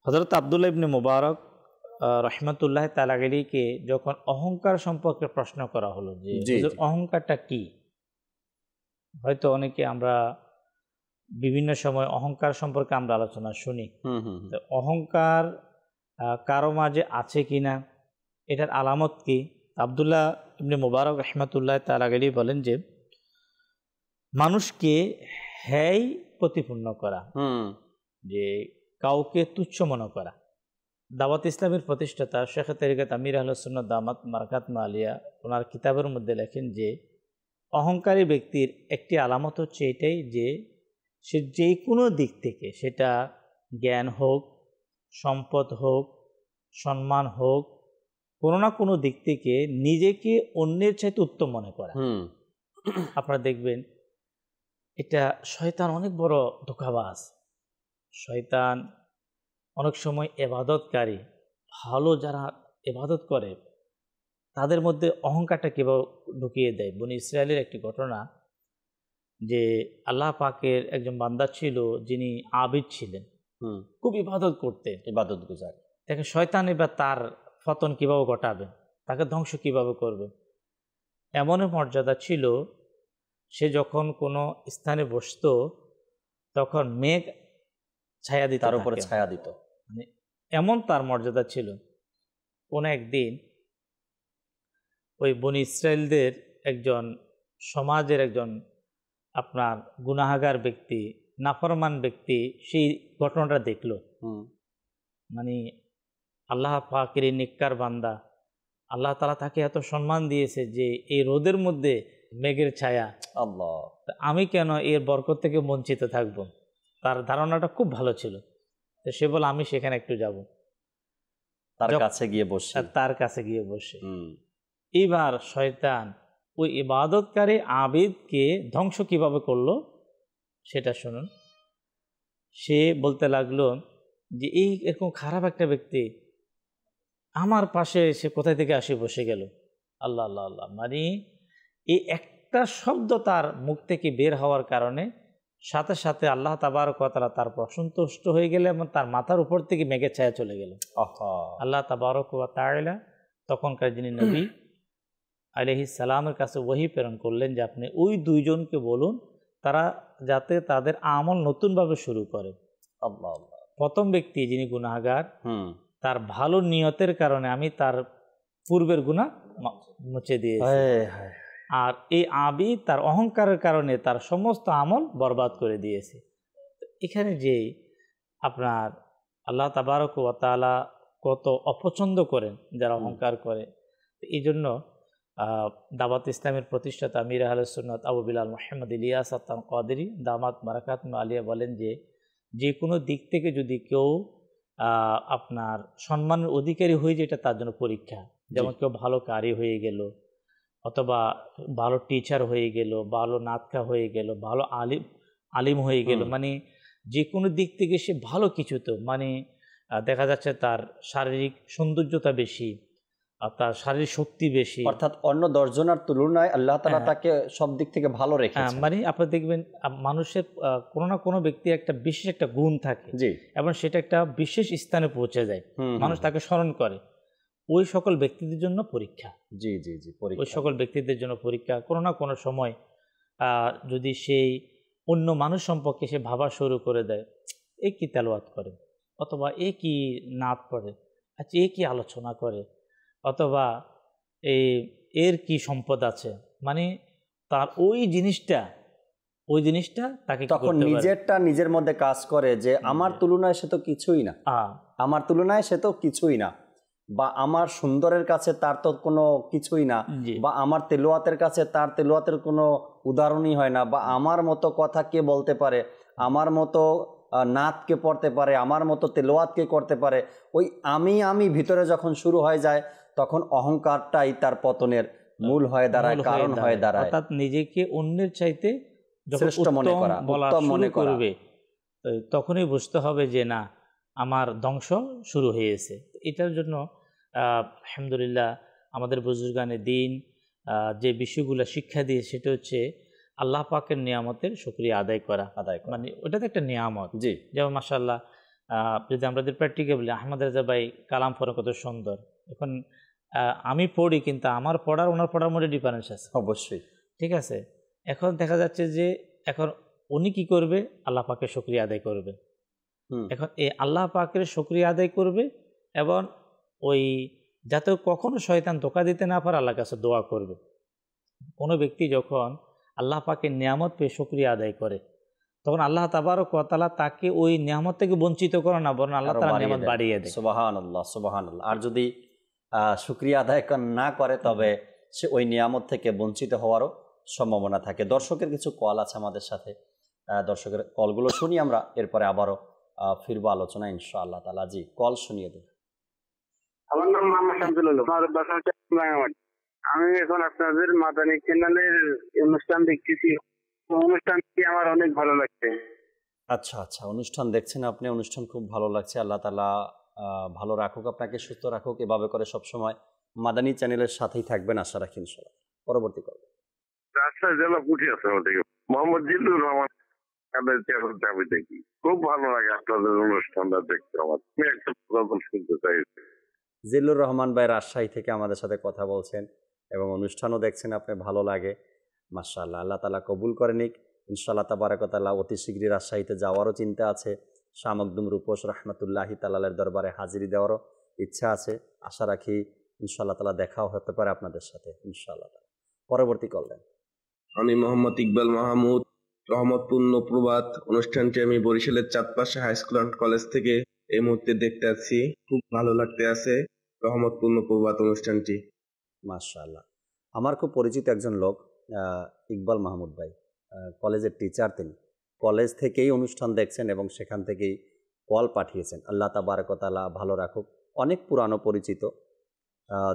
হযরত আব্দুল্লাহ ইবনে মুবারক রাহমাতুল্লাহ তাআলা আলাইহিকে যখন অহংকার সম্পর্কে প্রশ্ন করা হলো যে অহংকারটা কি, হয়তো অনেকে আমরা বিভিন্ন সময় অহংকার সম্পর্কে আমরা আলোচনা শুনি, অহংকার কারো মাঝে আছে কিনা, এটার আলামত কি? আব্দুল্লাহ ইবনে মুবারক রাহমাতুল্লাহ তাআলা আলাইহি বলেন যে মানুষকে হ্যায় প্রতিপন্ন করা, যে কাউকে তুচ্ছ মনে করা। দাওয়াত ইসলামের প্রতিষ্ঠাতা শেখ তরিকত আমির আহলে সুন্নাত দামাত মারকাতুম আলিয়া ওনার কিতাবের মধ্যে লেখেন যে অহংকারী ব্যক্তির একটি আলামত হচ্ছে এটাই যে সে যে কোনো দিক থেকে, সেটা জ্ঞান হোক, সম্পদ হোক, সম্মান হোক, কোনো না কোনো দিক থেকে নিজেকে অন্যের চাইতে উত্তম মনে করা। আপনারা দেখবেন এটা শয়তান অনেক বড় ধোঁকাবাজ। শয়তান অনেক সময় ইবাদতকারী, ভালো যারা ইবাদত করে তাদের মধ্যে অহংকারটা কীভাবে ঢুকিয়ে দেয়। বনি ইসরায়েলের একটি ঘটনা, যে আল্লাহ পাকের একজন বান্দা ছিল যিনি আবিদ ছিলেন, খুব ইবাদত করতেন, ইবাদত গুজার। দেখে শয়তান এবার তার পতন কীভাবে ঘটাবে, তাকে ধ্বংস কিভাবে করবে। এমন মর্যাদা ছিল, সে যখন কোনো স্থানে বসতো তখন মেঘ ছায়া দিত, তার উপরে ছায়া দিত, মানে এমন তার মর্যাদা ছিল। কোনো একদিন ওই বনি ইসরায়েলদের একজন সমাজের একজন আপনার গুনাহগার ব্যক্তি, নাফরমান ব্যক্তি সেই ঘটনাটা দেখলো। মানে আল্লাহ পাকের নেককার বান্দা, আল্লাহ তাআলা তাকে এত সম্মান দিয়েছে যে এই রোদের মধ্যে মেঘের ছায়া, আল্লাহ, আমি কেন এর বরকত থেকে বঞ্চিত থাকব। তার ধারণাটা খুব ভালো ছিল। তো সে বলে আমি সেখানে একটু যাব, তার কাছে গিয়ে বসে। এইবার শয়তান ওই ইবাদতকারী আবিদকে ধ্বংস কিভাবে করলো সেটা শুনুন। সে বলতে লাগলো যে এই এরকম খারাপ একটা ব্যক্তি আমার পাশে সে কোথায় থেকে আসে বসে গেল। আল্লাহ আল্লাহ আল্লাহ, মানে এই একটা শব্দ তার মুখ থেকে বের হওয়ার কারণে সাথে সাথে আল্লাহ তাবারক ওয়া তাআলা তার অসন্তুষ্ট হয়ে গেলে এবং তার মাথার উপর থেকে মেঘের ছায়া চলে গেল। আল্লাহ তাবারক ওয়া তাআলা তখনকার যিনি নবী আলাইহিস সালামের কাছে ওহী প্রেরণ করলেন যে আপনি ওই দুইজনকে বলুন তারা যাতে তাদের আমল নতুনভাবে শুরু করে। প্রথম ব্যক্তি যিনি গুনাহগার, তার ভালো নিয়তের কারণে আমি তার পূর্বের গুনাহ মুছে দিয়েছে। আর এই আবিদ তার অহংকারের কারণে তার সমস্ত আমল বরবাদ করে দিয়েছে। এখানে যে আপনার আল্লাহ তাবারক ওয়া তাআলা কত অপছন্দ করেন যারা অহংকার করে। এই জন্য দাওয়াত ইসলামের প্রতিষ্ঠাতা আমির আহলে সুন্নাত আবু বিলাল মুহাম্মদ ইলিয়াস আত্তান কাদেরী দামাত বারাকাতুহু আলিয়া বলেন যে কোনো দিক থেকে যদি কেউ আপনার সম্মানের অধিকারী হয়ে যায়, এটা তার জন্য পরীক্ষা। যেমন কেউ ভালো কারি হয়ে গেল, অথবা ভালো টিচার হয়ে গেল, ভালো নাতখা হয়ে গেল, ভালো আলিম হয়ে গেল, মানে যে কোনো দিক থেকে সে ভালো কিছু, তো মানে দেখা যাচ্ছে তার শারীরিক সৌন্দর্যতা বেশি, তার শারীরিক শক্তি বেশি, অর্থাৎ অন্য 10 জনের তুলনায় আল্লাহ তাআলা তাকে সব দিক থেকে ভালো রেখেছেন। মানে আপনি দেখবেন মানুষের কোনো না কোনো ব্যক্তির একটা বিশেষ একটা গুণ থাকে, এবং সেটা একটা বিশেষ স্থানে পৌঁছে যায়, মানুষ তাকে স্মরণ করে। ওই সকল ব্যক্তিদের জন্য পরীক্ষা। ওই সকল ব্যক্তিদের জন্য পরীক্ষা। কোনো না কোনো সময় যদি সেই অন্য মানুষ সম্পর্কে সে ভাবা শুরু করে দেয়, এ কি তেলাওয়াত করে, অথবা এ কি নাত পড়ে, আচ্ছা এ কি আলোচনা করে, অথবা এর কি সম্পদ আছে, মানে তার ওই জিনিসটা তাকে তখন নিজেরটা নিজের মধ্যে কাজ করে যে আমার তুলনায় সে তো কিছুই না, আমার তুলনায় সে তো কিছুই না, বা আমার সুন্দরের কাছে তার তো কোনো কিছুই না, বা আমার তেলাওয়াতের কাছে তার তেলাওয়াতের কোনো উদাহরণই হয় না, বা আমার মতো কথা কে বলতে পারে, আমার মতো নাত কে পড়তে পারে, আমার মতো তেলাওয়াত কে করতে পারে। ওই আমি ভিতরে যখন শুরু হয়ে যায়, তখন অহংকারটাই তার পতনের মূল হয়ে দাঁড়ায়, কারণ হয়ে দাঁড়ায়। অর্থাৎ নিজেকে অন্যের চাইতে শ্রেষ্ঠ মনে করা, উত্তম মনে করবে, তখনই বুঝতে হবে যে না, আমার ধ্বংস শুরু হয়েছে। এটার জন্য আলহামদুলিল্লাহ আমাদের বুজুর্গানে দিন যে বিষয়গুলো শিক্ষা দিয়ে, সেটা হচ্ছে আল্লাহ পাকের নিয়ামতের শুকরিয়া আদায় করা। মানে ওটা তো একটা নিয়ামত। যেমন মাশাআল্লাহ, যদি আমাদের প্র্যাকটিক্যাল বলি, আহমদ রেজা ভাই কালাম পড়ে কত সুন্দর। এখন আমি পড়ি, কিন্তু আমার পড়ার ওনার পড়ার মধ্যে ডিফারেন্স আছে অবশ্যই, ঠিক আছে। এখন দেখা যাচ্ছে যে এখন উনি কি করবে, আল্লাহ পাকের শুকরিয়া আদায় করবে। এখন এই আল্লাহ পাকের শুকরিয়া আদায় করবে, এবং ওই যাতে কখনো শয়তান ধোঁকা দিতে না পারে আল্লাহর কাছে দোয়া করবে। কোনো ব্যক্তি যখন আল্লাহ পাকের নিয়ামত পেয়ে শুকরিয়া আদায় করে, তখন আল্লাহ তাবারক ওয়া তাআলা তাকে ওই নিয়ামত থেকে বঞ্চিত করে না, বরং আল্লাহ তাআলা নিয়ামত বাড়িয়ে দেয়। সুবহানাল্লাহ, সুবহানাল্লাহ। আর যদি শুকরিয়া আদায় না করে, তবে সে ওই নিয়ামত থেকে বঞ্চিত হওয়ারও সম্ভাবনা থাকে। দর্শকের কিছু কল আছে আমাদের সাথে, দর্শকের কলগুলো শুনি আমরা, এরপরে আবারও ফিরবো আলোচনা ইনশাআল্লাহ তাআলা। জি, কল শুনিয়ে দিন। আমার নাম মোহাম্মদ শামসুল আলম, আমার বাসা রাঙ্গামাটি। আমি এখন আপনাদের মাদানী চ্যানেলের অনুষ্ঠান দেখতেছি, অনুষ্ঠানটি আমার অনেক ভালো লাগছে। আচ্ছা আচ্ছা, অনুষ্ঠান দেখছেন আপনি, অনুষ্ঠান খুব ভালো লাগছে। আল্লাহ তাআলা ভালো রাখুক, আপনাকে সুস্থ রাখুক। এভাবে করে সবসময় মাদানী চ্যানেলের সাথেই থাকবেন, আশা রাখি ইনশাআল্লাহ। পরবর্তী কল রাজশাহী জেলা পুঠি আছে মোহাম্মদ জিল্লুর রহমান, দেখি খুব ভালো লাগে আপনাদের অনুষ্ঠানটা দেখতে। আমার একটা প্রবল শুনতে চাই। জিল্লুর রহমান ভাই রাজশাহী থেকে আমাদের সাথে কথা বলছেন এবং অনুষ্ঠানও দেখছেন, আপনি ভালো লাগে, মাশাআল্লাহ। আল্লাহ তাআলা কবুল করে নিক ইনশাআল্লাহ তাবারাক ওয়া তাআলা। অতি শীঘ্রই রাজশাহীতে যাওয়ারও চিন্তা আছে, শাহ মখদুম রূপস রাহমাতুল্লাহি তাআলার দরবারে হাজিরি দেওয়ারও ইচ্ছা আছে। আশা রাখি ইনশাআল্লাহ তাআলা দেখাও হতে পারে আপনাদের সাথে ইনশাআল্লাহ। পরবর্তী কল দেন। আমি মোহাম্মদ ইকবাল মাহমুদ, রহমতপূর্ণ প্রবাদ অনুষ্ঠানটি আমি বরিশালের Chandpasha high school and college থেকে এই মুহূর্তে দেখতে আছি। খুব ভালো লাগতে আছে রহমতপূর্ণ প্রবাদ অনুষ্ঠানটি। মাশাআল্লাহ। আমার খুব পরিচিত একজন লোক ইকবাল মাহমুদ ভাই, কলেজের টিচার। তিনি কলেজ থেকেই অনুষ্ঠান দেখছেন এবং সেখান থেকেই কল পাঠিয়েছেন। আল্লাহ তাবারক ওয়া তাআলা ভালো রাখুক। অনেক পুরানো পরিচিত।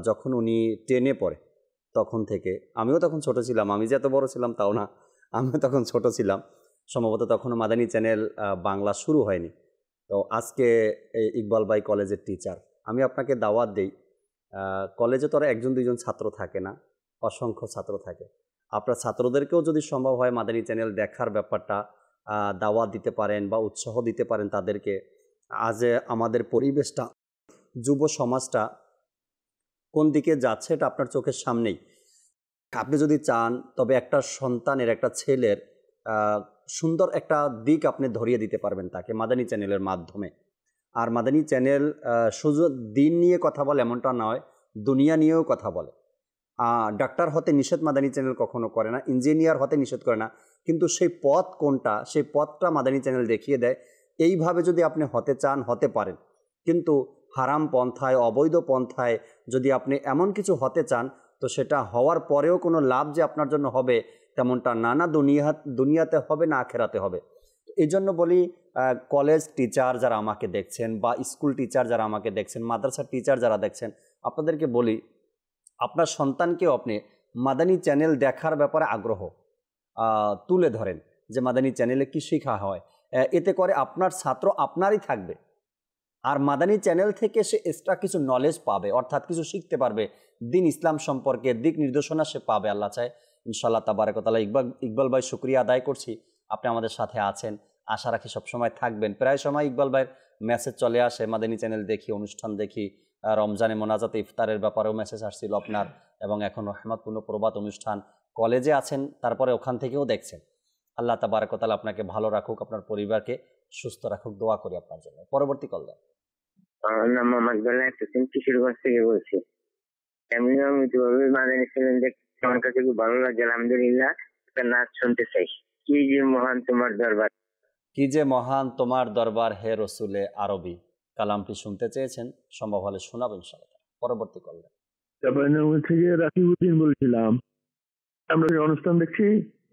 যখন উনি 10-এ পড়ে তখন থেকে, আমিও তখন ছোট ছিলাম, আমি যে এত বড় ছিলাম তাও না, আমিও তখন ছোট ছিলাম সম্ভবত, তখনও মাদানী চ্যানেল বাংলা শুরু হয়নি। তো আজকে ইকবাল ভাই কলেজের টিচার। আমি আপনাকে দাওয়াত দেই, কলেজে তো আর 1-2জন ছাত্র থাকে না, অসংখ্য ছাত্র থাকে। আপনার ছাত্রদেরকেও যদি সম্ভব হয় মাদানী চ্যানেল দেখার ব্যাপারটা দাওয়াত দিতে পারেন বা উৎসাহ দিতে পারেন তাদেরকে। আজ আমাদের পরিবেশটা, যুব সমাজটা কোন দিকে যাচ্ছে এটা আপনার চোখের সামনেই। আপনি যদি চান তবে একটা সন্তানের, একটা ছেলের সুন্দর একটা দিক আপনি ধরিয়ে দিতে পারবেন তাকে মাদানী চ্যানেলের মাধ্যমে। আর মাদানী চ্যানেল শুধু দিন নিয়ে কথা বলে এমনটা নয়, দুনিয়া নিয়েও কথা বলে। ডাক্তার হতে নিষেধ মাদানী চ্যানেল কখনো করে না, ইঞ্জিনিয়ার হতে নিষেধ করে না, কিন্তু সেই পথ কোনটা সেই পথটা মাদানী চ্যানেল দেখিয়ে দেয়। এইভাবে যদি আপনি হতে চান হতে পারেন, কিন্তু হারাম পন্থায় অবৈধ পন্থায় যদি আপনি এমন কিছু হতে চান তো সেটা হওয়ার পরেও কোনো লাভ যে আপনার জন্য হবে তেমনটা না দুনিয়াতে হবে না আখেরাতে হবে। এই জন্য বলি কলেজ টিচার যারা আমাকে দেখছেন বা স্কুল টিচার যারা আমাকে দেখছেন, মাদ্রাসার টিচার যারা দেখছেন, আপনাদেরকে বলি আপনার সন্তানকেও আপনি মাদানী চ্যানেল দেখার ব্যাপারে আগ্রহ তুলে ধরেন যে মাদানী চ্যানেলে কী শেখা হয়। এতে করে আপনার ছাত্র আপনারই থাকবে, আর মাদানী চ্যানেল থেকে সে এক্সট্রা কিছু নলেজ পাবে, অর্থাৎ কিছু শিখতে পারবে, দিন ইসলাম সম্পর্কে দিক নির্দেশনা সে পাবে। আল্লাহ চায় ইনশাআল্লাহ তাবারাক ওয়া তাআলা। ইকবাল ভাই শুকরিয়া আদায় করছি, আপনি আমাদের সাথে আছেন, আশা রাখি সবসময় থাকবেন। প্রায় সময় ইকবাল ভাইয়ের মেসেজ চলে আসে, মাদানী চ্যানেল দেখি, অনুষ্ঠান দেখি, রমজানে মোনাজাতে ইফতারের ব্যাপারেও মেসেজ আসছিল আপনার, এবং এখন রহমতপূর্ণ প্রবাদ অনুষ্ঠান, কলেজে আছেন তারপরে ওখান থেকেও দেখছেন। আল্লাহ তাবারাক ওয়া তাআলা আপনাকে ভালো রাখুক, আপনার পরিবারকে সুস্থ রাখুক, দোয়া করি আপনার জন্য। পরবর্তী কল দেন। আমার নাম মোহাম্মদ বেলায়েত হোসেন, কিশোরগঞ্জ থেকে বলছি। এমনি নিয়মিতভাবে মাদানী চ্যানেল দেখতে আমার কাছে খুব ভালো লাগে, আলহামদুলিল্লাহ। একটা নাচ শুনতে চাই, কি যে মহান তোমার দরবার। কি যে মহান তোমার দরবার হে রসুলে আরবি, কালামটি শুনতে চেয়েছেন, সম্ভব হলে শোনাবো ইনশাআল্লাহ। পরবর্তী কল দেন। চাঁপাইনবাবগঞ্জ থেকে রাকিবউদ্দিন বলছিলাম। আমরা যে অনুষ্ঠান দেখছি,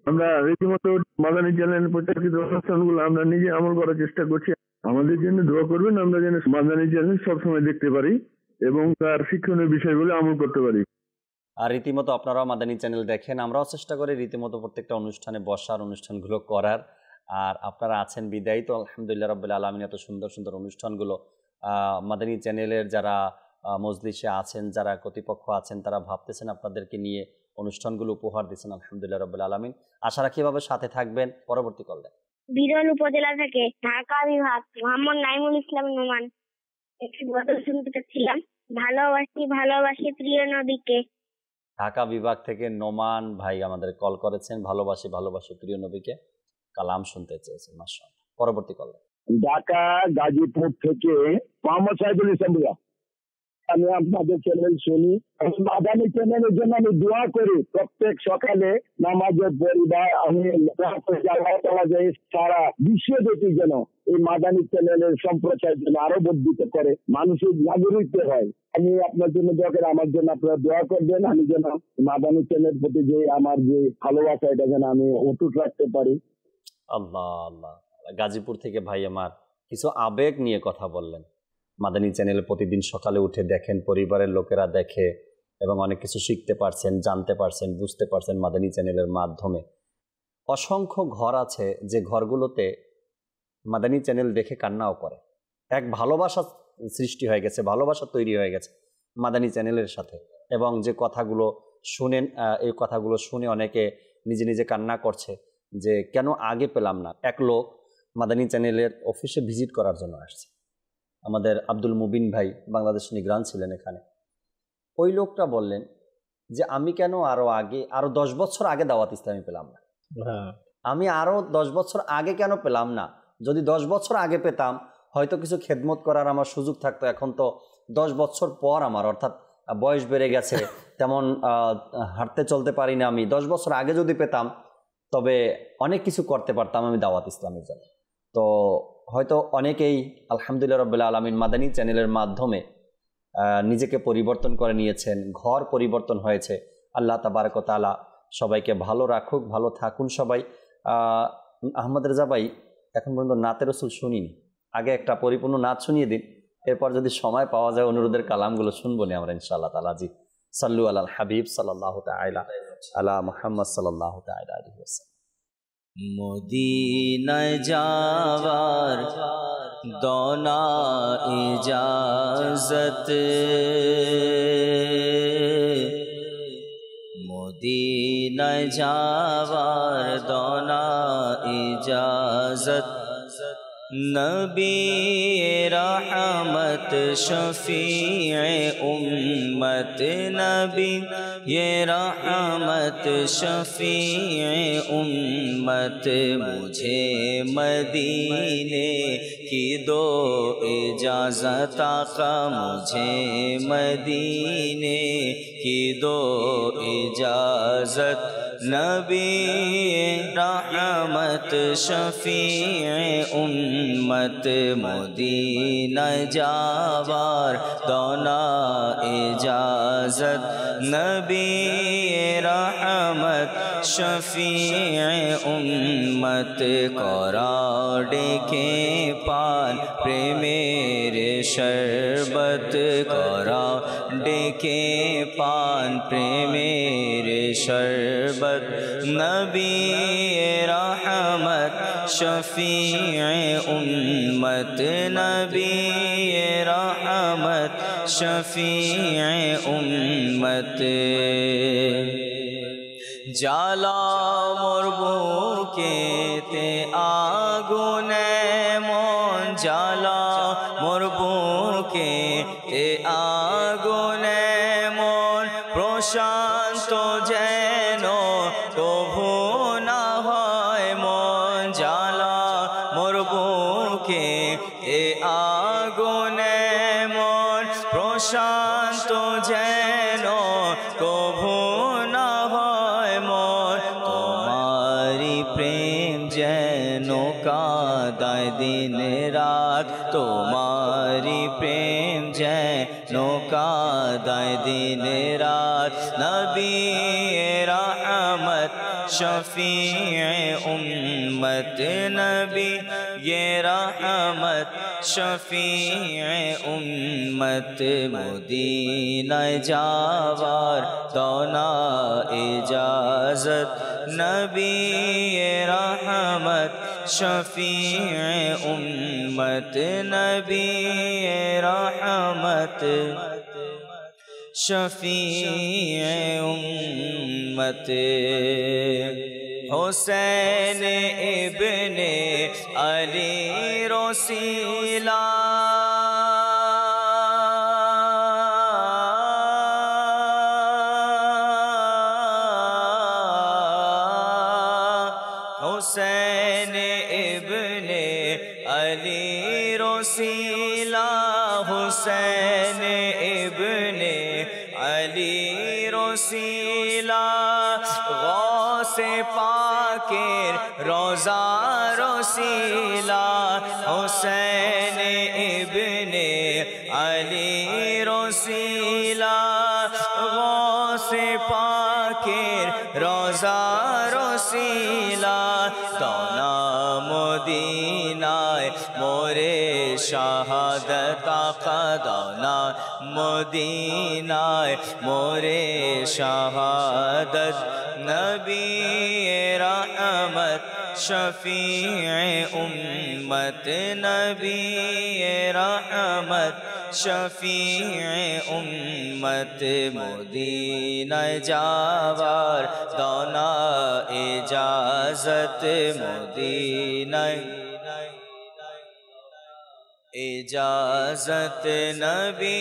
আমরা রীতিমতো মাদানী চ্যানেল প্রচারিত অনুষ্ঠানগুলো আমরা নিজে আমল করার চেষ্টা করছি। আমাদের জন্য দোয়া করবেন, আমরা যেন মাদানী চ্যানেল সবসময় দেখতে পারি এবং তার শিক্ষণীয় বিষয়গুলো আমল করতে পারি। আর রীতিমতো আপনারাও মাদানী চ্যানেল দেখেন, আমরাও চেষ্টা করি রীতিমতো প্রত্যেকটা অনুষ্ঠানে বসার, অনুষ্ঠানগুলো করার। আর আপনারা আছেন বিদায়ী তো আলহামদুলিল্লাহ রাব্বিল আলামিন, এত সুন্দর সুন্দর অনুষ্ঠানগুলো মাদানী চ্যানেলের যারা মজলিসে আছেন, যারা কর্তৃপক্ষ আছেন, তারা ভাবতেছেন আপনাদেরকে নিয়ে অনুষ্ঠানগুলো উপহার দিচ্ছেন, আলহামদুলিল্লাহ রাব্বিল আলামিন। আশা রাখি এভাবে সাথে থাকবেন। পরবর্তী কল দেন। বিরল উপজেলা থেকে ঢাকা বিভাগ, মোহাম্মদ নাইমুল ইসলাম নোমান। একটি গজল শুনতে চাচ্ছিলাম, ভালোবাসি ভালোবাসি প্রিয় নবীকে। ঢাকা বিভাগ থেকে নোমান ভাই আমাদের কল করেছেন, ভালোবাসি ভালোবাসি প্রিয় নবীকে, কালাম শুনতে চেয়েছেন, মাশাআল্লাহ। পরবর্তী কল দেন। ঢাকা গাজীপুর থেকে মোহাম্মদ সাইদুল ইসলাম। আমি আপনাদের চ্যানেল শুনি, মাদানী চ্যানেলের জন্য আমি দোয়া করি। প্রত্যেক সকালে নামাজের পরিবার আমি সারা বিশ্বব্যাপী যেন এই মাদানী চ্যানেলের সম্প্রচার যেন আরো বর্ধিত করে, মানুষের জাগরিত হয়। আমি আপনার জন্য দোয়া করি, আমার জন্য আপনারা দোয়া করবেন, আমি যেন মাদানী চ্যানেলের প্রতি যে আমার যে ভালোবাসা এটা যেন আমি অটুট রাখতে পারি। আল্লাহ আল্লাহ। গাজীপুর থেকে ভাই আমার কিছু আবেগ নিয়ে কথা বললেন। মাদানী চ্যানেলে প্রতিদিন সকালে উঠে দেখেন, পরিবারের লোকেরা দেখে এবং অনেক কিছু শিখতে পারছেন, জানতে পারছেন, বুঝতে পারছেন মাদানী চ্যানেলের মাধ্যমে। অসংখ্য ঘর আছে যে ঘরগুলোতে মাদানী চ্যানেল দেখে কান্নাও করে। এক ভালোবাসা সৃষ্টি হয়ে গেছে, ভালোবাসা তৈরি হয়ে গেছে মাদানী চ্যানেলের সাথে, এবং যে কথাগুলো শুনেন এই কথাগুলো শুনে অনেকে নিজে নিজে কান্না করছে যে কেন আগে পেলাম না। এক লোক মাদানী চ্যানেলের অফিসে ভিজিট করার জন্য আসছে, আমাদের আব্দুল মুবিন ভাই বাংলাদেশ নিগ্রান ছিলেন এখানে। ওই লোকটা বললেন যে আমি কেন আরো 10 বছর আগে দাওয়াত ইসলামী পেলাম না, আমি আরো 10 বছর আগে কেন পেলাম না। যদি 10 বছর আগে পেতাম হয়তো কিছু খেদমত করার আমার সুযোগ থাকতো। এখন তো 10 বছর পর আমার, অর্থাৎ বয়স বেড়ে গেছে, তেমন হাঁটতে চলতে পারি না। আমি 10 বছর আগে যদি পেতাম তবে অনেক কিছু করতে পারতাম আমি দাওয়াত ইসলামের জন্য। তো হয়তো অনেকেই আলহামদুলিল্লাহ রাব্বিল আলামিন মাদানী চ্যানেলের মাধ্যমে নিজেকে পরিবর্তন করে নিয়েছেন, ঘর পরিবর্তন হয়েছে। আল্লাহ তাবারক ওয়া তাআলা সবাইকে ভালো রাখুক, ভালো থাকুন সবাই। আহমদ রেজা ভাই এখন পর্যন্ত নাতে রসুল শুনিনি, আগে একটা পরিপূর্ণ নাচ শুনিয়ে দিন, এরপর যদি সময় পাওয়া যায় অনুরোধের কালামগুলো শুনবো না আমরা ইনশাআল্লাহ তাআলা। জি সাল্লু আলাল হাবিব সাল্লাল্লাহু তাআলা আলা মুহাম্মদ সাল্লাল্লাহু তাআলা আলাইহি ওয়াসাল্লাম। মদিনায় যাওয়ার দোনা ইজাজত, মদিনায় যাওয়ার দোনা ইজাজত, नबी रहमत शफीए उम्मत नबी ये रहमत शफीए उम्मत मुझे मदीने की दो इजाज़त आका मुझे मदीने की दो इजाज़त नबी रहमत शफीए उम्मत मदीना जावार दोना इजाज़त नबी रहमत शफीए उम्मत करा डेके पान प्रेमेर शरबत करा डेके पान प्रेमेर शरबत नबी रहमत शफीए उम्मत नबी रहमत शफीए उम्मत जाला मोर बुकेते आगुने मन जाला मोर बुकेते आगुने मन प्रशांत जेन कभू ना হয় মন জ্বালা মোর বুকেতে আগুনে মন প্রশান্ত যেন কভু না হয় মন তোমারি প্রেম যেন কাঁদায় দিন রাত তোমারি প্রেম যেন কাঁদায় দিন রাত নবী रहमत शफीए उम्मत नबी ये रहमत शफीए उम्मत मदीना जावार दोना इजाज़त नबी ये रहमत शफीए उम्मत नबी ये रहमत शफीए उम्मत हुसैन इब्ने अली रसीला हुसैन इब्ने अली रसीला हुसैन इब्ने अली रसीला गौसे पाकेर रोजा रसीला हुसैन इब्ने अली रसीला गौसे पाकेर रोजा रसीला दोना मदीनाय मोरे शहादत आका दोना मदीनाय मोरे शहादत नबी रहमत शफीए उम्मत नबी रहमत शफीए उम्मत मदीना जावार दोना इजाज़त मदीना इजाज़त नबी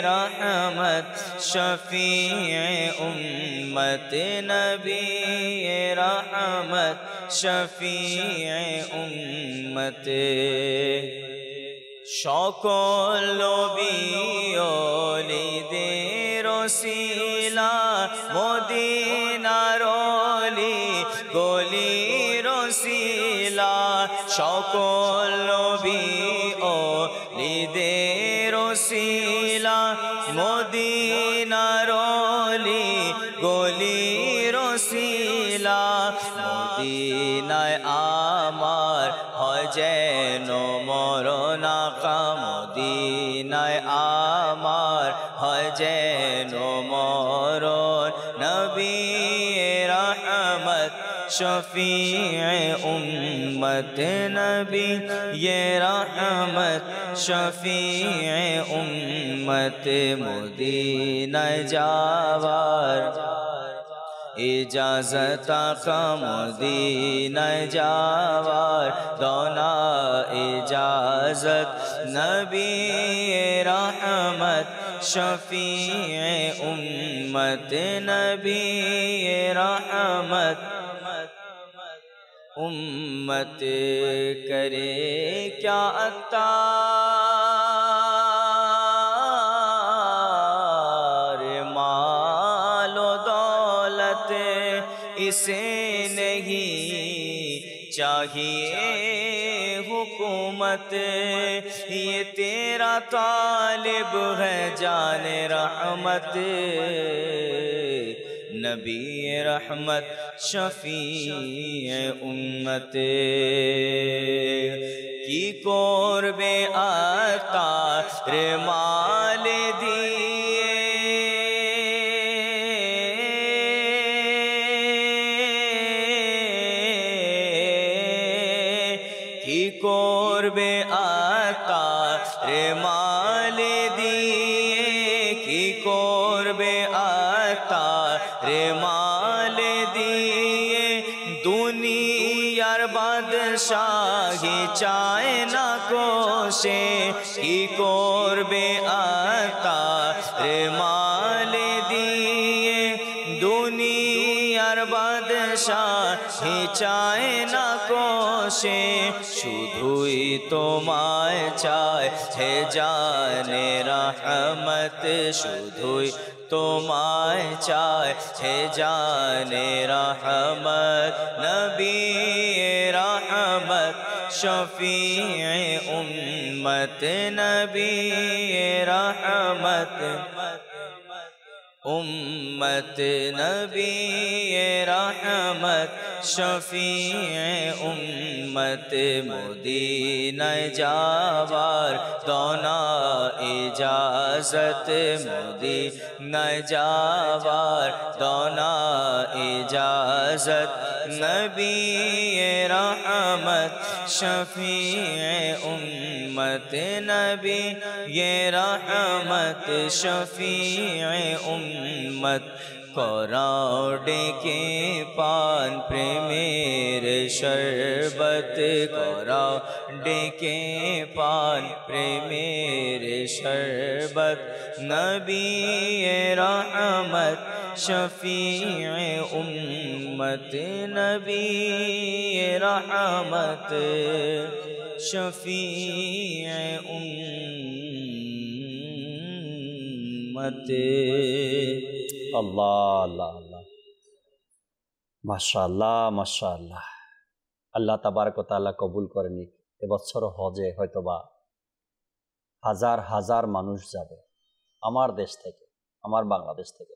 रहमत शफीए उम्मत नबी रहमत शफीए उम्मत সকল নবী ওলিদের রসিলা মদিনার অলি গলির রসিলা সকল নবী ওলিদের রসিলা মদিনার অলি গলির রসিলা মদিনায় আমার হয় যেন মরণ আকা মদিনায় আমার হয় যেন মরণ নবী रहमत शफीए उम्मत नबी ये रहमत शफीए उम्मत मदीना जावार इजाजत आका मदीनाय जावार दोना इजाजत नबी रहमत शफीए उम्मत नबी रहमत उम्मत करे क्या अत्तार मालो दौलत इसे नहीं चाहिए हुकूमत ये तेरा तालिब है जाने रहमत नबी रहमत शफीए उम्मत की कोरबे आता रे माल दिए की कोरबे आता रे माल दिए की कोरबे आता रे माल दिए दुनियार बादशाही चाय ना कोशे की कोरबे आता रे माल दिए दुनियार बादशाही चाय ना कोशे শুধুই তোমায় চায় হে জানে রহমত শুধুই তোমায় চায় হে জানে রহমত নবী রহমত শফিয়ে উম্মত নবী রহমত उम्मत नबी रहमत शफीए उम्मत मदीना जावार दोना इजाजत मदीना जावार दोना इजाजत नबी रहमत शफीए उम्मत नबी रहमत शफीए उम्मत कराओ डेके पान प्रेमेर शरबत कराओ डेके पान प्रेमेर शरबत नबी रहमत शफीए उम्मत नबी रहमत शफीए उम्मत আল্লাহ আল্লাহ আল্লাহ মাশাআল্লাহ মাশাআল্লাহ আল্লাহ তাবারক ওয়া তাআলা কবুল করে নিক এবছর হজে হয়তোবা হাজার হাজার মানুষ যাবে আমার দেশ থেকে আমার বাংলাদেশ থেকে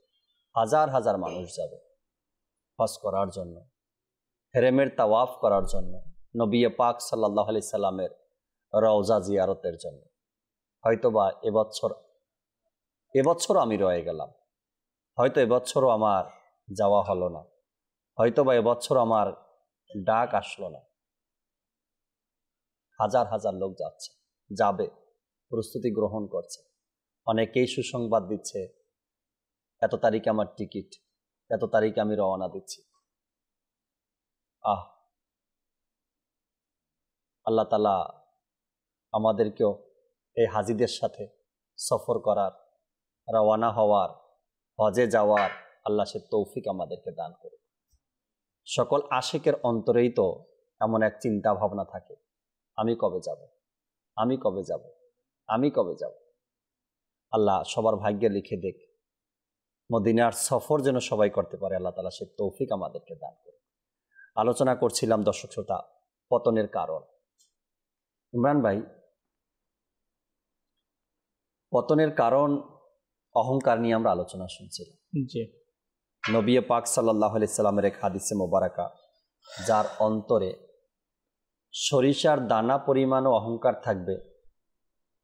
হাজার হাজার মানুষ যাবে হজ করার জন্য হেরেমের তাওয়াফ করার জন্য নবী পাক সাল্লাল্লাহু আলাইহি সাল্লামের রওজা জিয়ারতের জন্য হয়তোবা এবছর আমি রয়ে গেলাম হয়তো এবছরও আমার যাওয়া হলো না হয়তোবা এবছর আমার ডাক আসলো না হাজার হাজার লোক যাচ্ছে যাবে প্রস্তুতি গ্রহণ করছে অনেকেই সুসংবাদ দিচ্ছে এত তারিখে আমার টিকিট এত তারিখে আমি রওনা দিচ্ছি আল্লাহ তাআলা আমাদেরকেও এই হাজীদের সাথে সফর করার রওনা হওয়ার হজে যাওয়ার আল্লাহ সে তৌফিক আমাদেরকে দান করুন সকল আশিকের অন্তরেই তো এমন এক চিন্তা ভাবনা থাকে আমি কবে যাব আমি কবে যাব আমি কবে যাব আল্লাহ সবার ভাগ্যে লিখে দেখ মদিনার সফর যেন সবাই করতে পারে আল্লাহ তাআলা সে তৌফিক আমাদেরকে দান করুন আলোচনা করছিলাম দর্শক শ্রোতা পতনের কারণ ইমরান ভাই পতনের কারণ অহংকার নিয়ে আমরা আলোচনা শুনছিলাম জি নবী পাক সাল্লাল্লাহু আলাইহি সাল্লামের এক হাদিসে মোবারকা যার অন্তরে সরিষার দানা পরিমাণ অহংকার থাকবে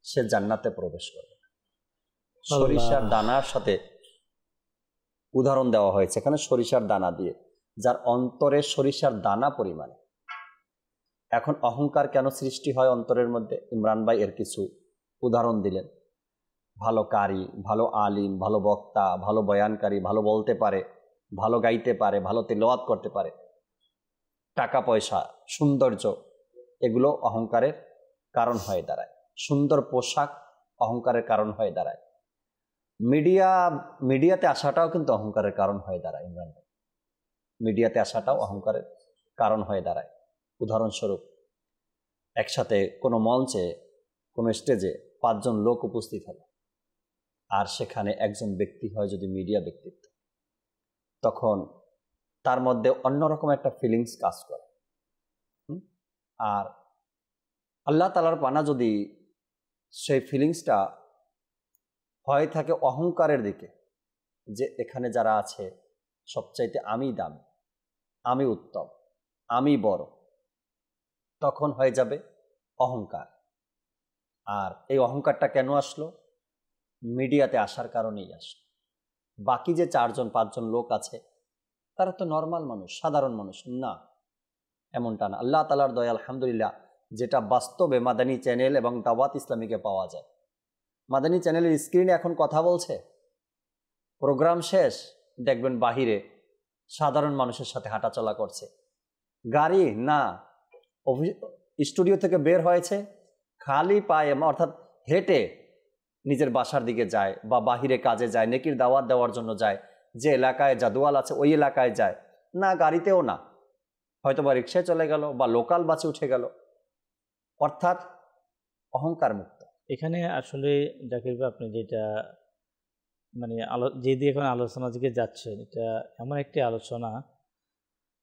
সে জান্নাতে প্রবেশ করবে সরিষার দানার সাথে উদাহরণ দেওয়া হয়েছে এখানে সরিষার দানা দিয়ে যার অন্তরে সরিষার দানা পরিমাণে এখন অহংকার কেন সৃষ্টি হয় অন্তরের মধ্যে ইমরান ভাই এর কিছু উদাহরণ দিলেন ভালো কারি ভালো আলিম ভালো বক্তা ভালো বয়ানকারী ভালো বলতে পারে ভালো গাইতে পারে, ভালো তেলাওয়াত করতে পারে, টাকা পয়সা, সৌন্দর্য, এগুলো অহংকারের কারণ হয়ে দাঁড়ায়। সুন্দর পোশাক অহংকারের কারণ হয়ে দাঁড়ায়। মিডিয়াতে আসাটাও কিন্তু অহংকারের কারণ হয়ে দাঁড়ায়। ইমরান ভাই, মিডিয়াতে আসাটাও অহংকারের কারণ হয়ে দাঁড়ায়। উদাহরণস্বরূপ, একসাথে কোনো মঞ্চে, কোনো স্টেজে 5 জন লোক উপস্থিত হলো, আর সেখানে একজন ব্যক্তি হয় যদি মিডিয়া ব্যক্তিত্ব, তখন তার মধ্যে অন্যরকম একটা ফিলিংস কাজ করে। আর আল্লাহ তাআলার পানা যদি সেই ফিলিংসটা হয় থাকে অহংকারের দিকে, যে এখানে যারা আছে সবচাইতে আমি দামি, আমি উত্তম, আমি বড়, তখন হয়ে যাবে অহংকার। আর এই অহংকারটা কেন আসলো? মিডিয়াতে আসার কারণেই আসলো। বাকি যে 4 জন 5 জন লোক আছে তারা তো নর্মাল মানুষ, সাধারণ মানুষ না, এমনটা না। আল্লাহ তাআলার দয়া আলহামদুলিল্লাহ, যেটা বাস্তবে মাদানী চ্যানেল এবং দাওয়াত ইসলামীকে পাওয়া যায়। মাদানী চ্যানেলের স্ক্রিনে এখন কথা বলছে, প্রোগ্রাম শেষ দেখবেন বাহিরে সাধারণ মানুষের সাথে হাঁটাচলা করছে। গাড়ি না, স্টুডিও থেকে বের হয়েছে, খালি পায়ে অর্থাৎ হেঁটে নিজের বাসার দিকে যায় বা বাহিরে কাজে যায়, নেকির দাওয়াত দেওয়ার জন্য যায়, যে এলাকায় জাদুয়াল আছে ওই এলাকায় যায়, না গাড়িতেও না, হয়তো বা রিক্সায় চলে গেল বা লোকাল বাসে উঠে গেল, অর্থাৎ অহংকার মুক্ত। এখানে আসলে জাকির ভাই আপনি যেটা মানে যে দিয়ে এখন আলোচনা দিকে যাচ্ছে, এটা এমন একটি আলোচনা,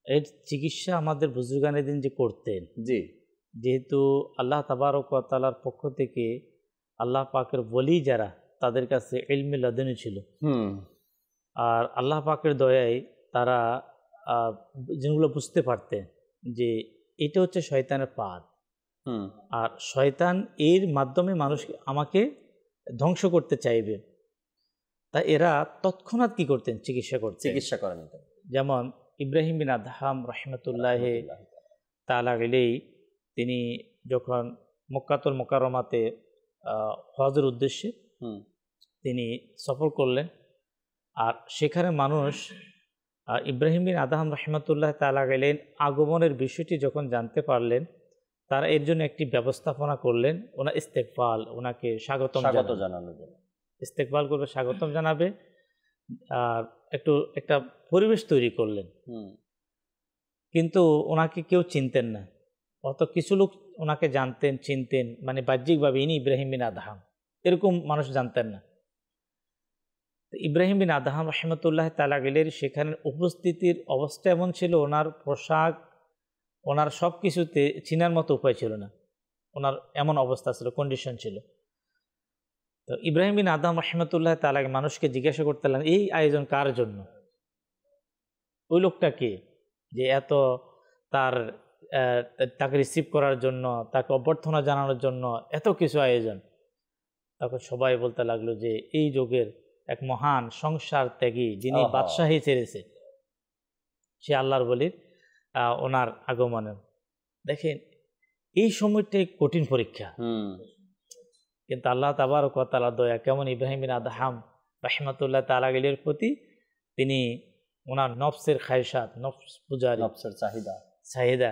এর চিকিৎসা আমাদের বুজুর্গানের দিন যে করতেন, জি, যেহেতু আল্লাহ তাবারক ওয়া তাআলার পক্ষ থেকে আল্লাহ পাকের ওলি যারা, তাদের কাছে ইলমে লাদুনি ছিল, আর আল্লাহ পাকের দয়ায় তারা জিনিসগুলো বুঝতে পারতেন যে এটা হচ্ছে শয়তানের পাদ, আর শয়তান এর মাধ্যমে মানুষ আমাকে ধ্বংস করতে চাইবে। তা এরা তৎক্ষণাৎ কি করতেন? চিকিৎসা করেন। যেমন ইব্রাহিম বিন আদহাম রাহমাতুল্লাহ তাআলা আলাইহি, তিনি যখন মক্কাতুল মুকাররমাতে হজের উদ্দেশ্যে তিনি সফর করলেন, আর সেখানে মানুষ ইব্রাহিম বিন আদহাম রাহমাতুল্লাহ তাআলা আলাইহি আগমনের বিষয়টি যখন জানতে পারলেন, তারা এর জন্য একটি ব্যবস্থাপনা করলেন, ওনার ইস্তেকবাল, ওনাকে স্বাগতম জানানোর জন্য ইস্তেকবাল করবে, স্বাগতম জানাবে, আর একটা পরিবেশ তৈরি করলেন। কিন্তু ওনাকে কেউ চিনতেন না, অত কিছু লোক ওনাকে জানতেন, চিনতেন, মানে বাহ্যিকভাবে ইনি ইব্রাহিম বিন আদহাম, এরকম মানুষ জানতেন না। ইব্রাহিম বিন আদহাম রাহমাতুল্লাহ তাআলা আলাইহি সেখানে উপস্থিতির অবস্থা এমন ছিল, ওনার পোশাক, ওনার সব কিছুতে চিনার মতো উপায় ছিল না, ওনার এমন অবস্থা ছিল, কন্ডিশন ছিল। তো ইব্রাহিম বিন আদহাম রাহমাতুল্লাহ তাআলা মানুষকে জিজ্ঞাসা করতে লাগলেন, এই আয়োজন কার জন্য? ওই লোকটা কে যে এত তাকে রিসিভ করার জন্য, তাকে অভ্যর্থনা জানানোর জন্য এত কিছু আয়োজন? তখন সবাই বলতে লাগলো যে এই যুগের এক মহান সংসার ত্যাগী, যিনি বাদশাহী ছেড়েছে, সে আল্লাহর বলির ওনার আগমনে। দেখেন এই সময়টাই কঠিন পরীক্ষা, কিন্তু আল্লাহ তাবারক ওয়া তাআলা দয়া কেমন ইব্রাহিম বিন আদহাম রাহমাতুল্লাহ তাআলা আলাইহির প্রতি, তিনি ওনার নফসের খায়সাত, নফস পূজারী, নফসের চাহিদা,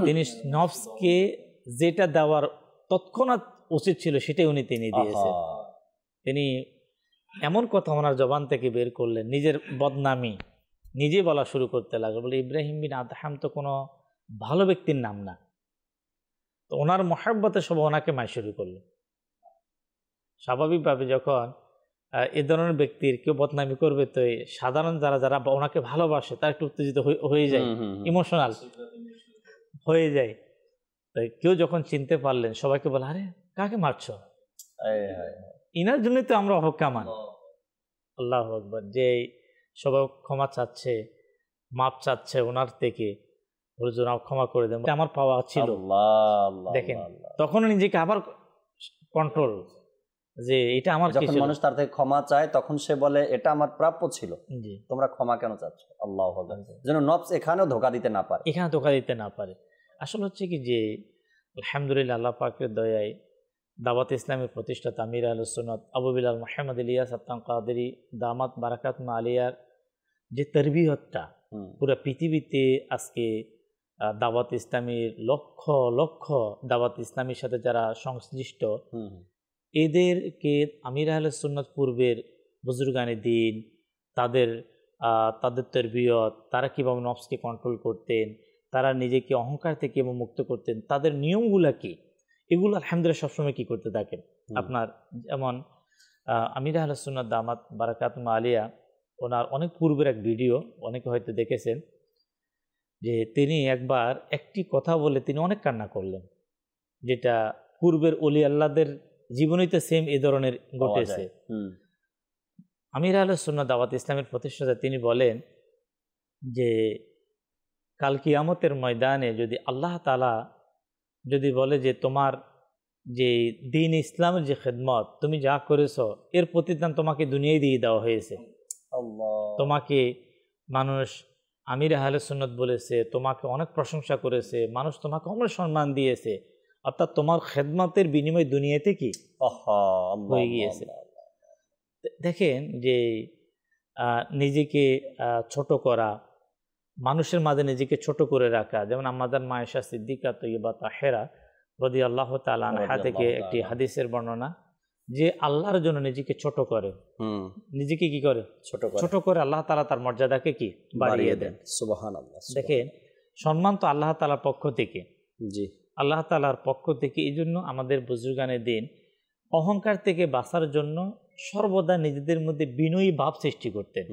তিনি নফসকে যেটা দেওয়ার তৎক্ষণাৎ উচিত ছিল সেটাই তিনি দিয়েছেন। তিনি এমন কথা ওনার জবান থেকে বের করলেন, নিজের বদনামি নিজে বলা শুরু করতে লাগলো, বলে ইব্রাহিম বিন আদহাম তো কোনো ভালো ব্যক্তির নাম না। তো ওনার মহাব্বতে সব ওনাকে মায় শুরু করলো। স্বাভাবিকভাবে যখন এ ধরনের ব্যক্তির কেউ বদনামি করবে, তো সাধারণ যারা ওনাকে ভালোবাসে তারা একটু উত্তেজিত হয়ে যায়, ইমোশনাল হয়ে যায়। তো কেউ যখন চিনতে পারলেন, সবাইকে বলে, আরে কাকে মারছ? ইনার জন্যই তো আমরা অপেক্ষামান। আল্লাহু আকবার। যে সবাই ক্ষমা চাচ্ছে, মাপ চাচ্ছে ওনার থেকে, হুজুর ক্ষমা করে দেন, আমার পাওয়া ছিল। দেখেন তখন নিজেকে আবার কন্ট্রোল, যে এটা আমার, যখন মানুষ তার থেকে ক্ষমা চায় তখন সে বলে এটা আমার প্রাপ্য ছিল, তোমরা ক্ষমা কেন চাচ্ছ? আল্লাহু আকবার। যেন নফস এখানেও ধোঁকা দিতে না পারে, আসলে হচ্ছে কি যে আলহামদুলিল্লাহ আল্লাহ পাকের দয়ায় দাওয়াত ইসলামের প্রতিষ্ঠাতা আমির আহলুস সুন্নাত আবু বিলাল মুহাম্মদ ইলিয়াস আত্তান কাদেরী দামাত বারাকাত মা আলিয়ার যে তরবিয়তটা পুরো পৃথিবীতে আজকে দাওয়াত ইসলামীর লক্ষ লক্ষ দাওয়াত ইসলামীর সাথে যারা সংশ্লিষ্ট, এদেরকে আমির আহলে সুন্নাত পূর্বের বুজুর্গানে দিন, তাদের তরবিয়ত, তারা কীভাবে নফসকে কন্ট্রোল করতেন, তারা নিজেকে অহংকার থেকে মুক্ত করতেন, তাদের নিয়মগুলা কি, এগুলো আলহামদুলিল্লাহ সবসময় কী করতে থাকেন। আপনার যেমন আমির আহলে সুন্নাত দামাত বারাকাতুহু আলিয়া, ওনার অনেক পূর্বের এক ভিডিও অনেকে হয়তো দেখেছেন, যে তিনি একবার একটি কথা বলে তিনি অনেক কান্না করলেন, যেটা পূর্বের ওলি আল্লাহদের জীবনীতে সেম এ ধরনের ঘটেছে। আমির আহলে সুন্নাত দাওয়াত ইসলামের প্রতিষ্ঠাতা তিনি বলেন যে কাল কিয়ামতের ময়দানে যদি আল্লাহ তাআলা যদি বলে যে তোমার যে দ্বীন ইসলামের যে খেদমত তুমি যা করেছো এর প্রতিদান তোমাকে দুনিয়ায় দিয়ে দেওয়া হয়েছে, তোমাকে মানুষ আমির আহলে সুন্নাত বলেছে, তোমাকে অনেক প্রশংসা করেছে, মানুষ তোমাকে অনেক সম্মান দিয়েছে, অর্থাৎ তোমার খেদমতের বিনিময় দুনিয়াতে কি হয়ে গিয়েছে। দেখেন যে নিজেকে ছোট করা, মানুষের মাঝে নিজেকে ছোট করে রাখা, যেমন আমাদের মায়েশা সিদ্দিকা তৈয়বা তাহেরা রাদিয়াল্লাহু তাআলা আনহা থেকে একটি হাদিসের বর্ণনা, যে আল্লাহর জন্য নিজেকে ছোট করে, নিজেকে কি করে ছোট করে আল্লাহ তাআলা তার মর্যাদাকে কি বাড়িয়ে দেন। সুবহানাল্লাহ। দেখেন সম্মান তো আল্লাহ তাআলার পক্ষ থেকে, জি আল্লাহ তাআলার পক্ষ থেকে। এই জন্য আমাদের বুজুর্গানে দিন অহংকার থেকে বাঁচার জন্য সর্বদা নিজেদের মধ্যে বিনয়ী ভাব সৃষ্টি করতেন।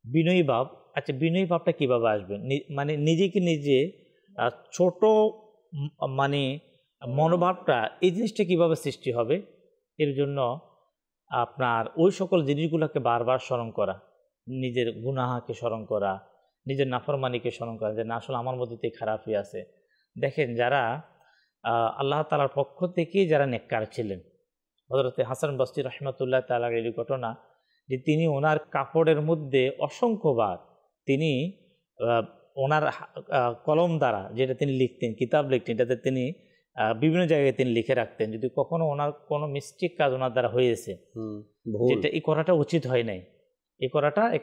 বিনয়ী ভাব, আচ্ছা বিনয়ী ভাবটা কীভাবে আসবে? মানে নিজেকে নিজে ছোট মানে মনোভাবটা, এই জিনিসটা কীভাবে সৃষ্টি হবে? এর জন্য আপনার ওই সকল জিনিসগুলোকে বারবার স্মরণ করা, নিজের গুনাহাকে স্মরণ করা, নিজের নাফরমানিকে স্মরণ করা, যে না আসলে আমার মধ্যে তো খারাপই আছে। দেখেন যারা আল্লাহ তাআলার পক্ষ থেকে যারা নেককার ছিলেন, হযরত হাসান বসরি রাহমাতুল্লাহ তাআলার এই ঘটনা, যে তিনি ওনার কাপড়ের মধ্যে অসংখ্যবার তিনি ওনার কলম দ্বারা যেটা তিনি লিখতেন, কিতাব লিখতেন, এটাতে তিনি বিভিন্ন জায়গায় তিনি লিখে রাখতেন, যদি কখনো ওনার কোনো মিস্টেক কাজ ওনার দ্বারা হয়েছে, যেটা এই করাটা উচিত হয় নাই, এই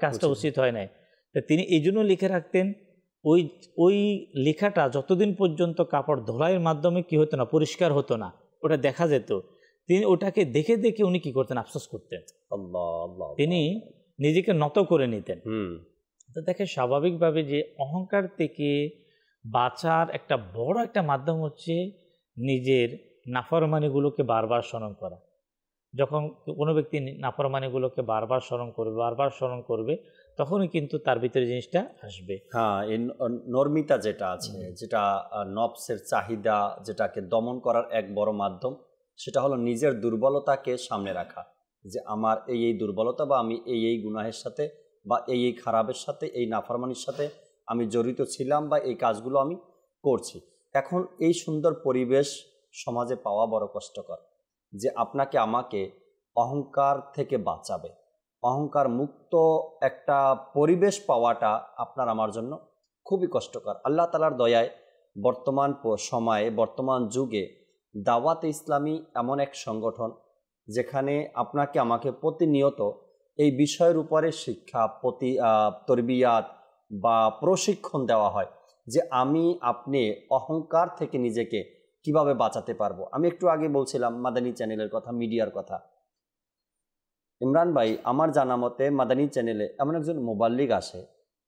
কাজটা উচিত হয় নাই, তো তিনি এই জন্য লিখে রাখতেন। ওই লেখাটা যতদিন পর্যন্ত কাপড় ধোলাইয়ের মাধ্যমে কি হতো না, পরিষ্কার হতো না, ওটা দেখা যেত, তিনি ওটাকে দেখে দেখে উনি কি করতেন, আফসোস করতেন, তিনি নিজেকে নত করে নিতেন। তো দেখে স্বাভাবিকভাবে যে অহংকার থেকে বাঁচার একটা বড় একটা মাধ্যম হচ্ছে নিজের নাফরমানিগুলোকে বারবার স্মরণ করা। যখন কোনো ব্যক্তি নাফরমানিগুলোকে বারবার স্মরণ করবে তখনই কিন্তু তার ভিতরে জিনিসটা আসবে। হ্যাঁ, এই নর্মিতা যেটা আছে, যেটা নফসের চাহিদা, যেটাকে দমন করার এক বড় মাধ্যম, সেটা হলো নিজের দুর্বলতাকে সামনে রাখা, যে আমার এই দুর্বলতা, বা আমি এই গুনাহের সাথে, বা এই খারাপের সাথে, এই নাফরমানির সাথে আমি জড়িত ছিলাম, বা এই কাজগুলো আমি করছি। এখন এই সুন্দর পরিবেশ সমাজে পাওয়া বড় কষ্টকর, যে আপনাকে আমাকে অহংকার থেকে বাঁচাবে, অহংকার মুক্ত একটা পরিবেশ পাওয়াটা আপনার আমার জন্য খুবই কষ্টকর। আল্লাহ তাআলার দয়ায় বর্তমান সময়ে, বর্তমান যুগে দাওয়াত ইসলামী এমন এক সংগঠন যেখানে আপনাকে আমাকে প্রতিনিয়ত এই বিষয়ের উপরে শিক্ষা, তরবিয়াত বা প্রশিক্ষণ দেওয়া হয়, যে আপনি অহংকার থেকে নিজেকে কিভাবে বাঁচাতে পারবো। আমি একটু আগে বলছিলাম মাদানী চ্যানেলের কথা, মিডিয়ার কথা। ইমরান ভাই, আমার জানা মতে মাদানী চ্যানেলে এমন একজন মুবাল্লিগ আসে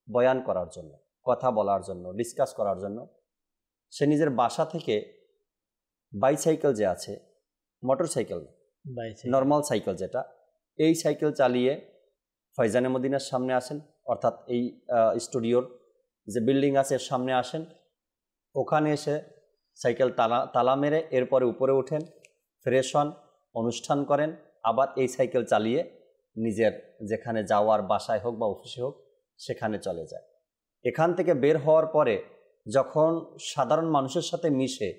বয়ান করার জন্য, কথা বলার জন্য, ডিসকাস করার জন্য। সে নিজের বাসা থেকে বাইসাইকেল যে আছে, মোটর সাইকেল, নর্মাল সাইকেল যেটা, এই সাইকেল চালিয়ে ফয়জানে মদিনার সামনে আসেন, অর্থাৎ এই স্টুডিওর যে বিল্ডিং আছে এর সামনে আসেন। ওখানে এসে সাইকেল তালা মেরে এরপরে উপরে ওঠেন, ফ্রেশ হন, অনুষ্ঠান করেন, আবার এই সাইকেল চালিয়ে নিজের যেখানে যাওয়ার, বাসায় হোক বা অফিসে হোক, সেখানে চলে যায়। এখান থেকে বের হওয়ার পরে যখন সাধারণ মানুষের সাথে মিশে,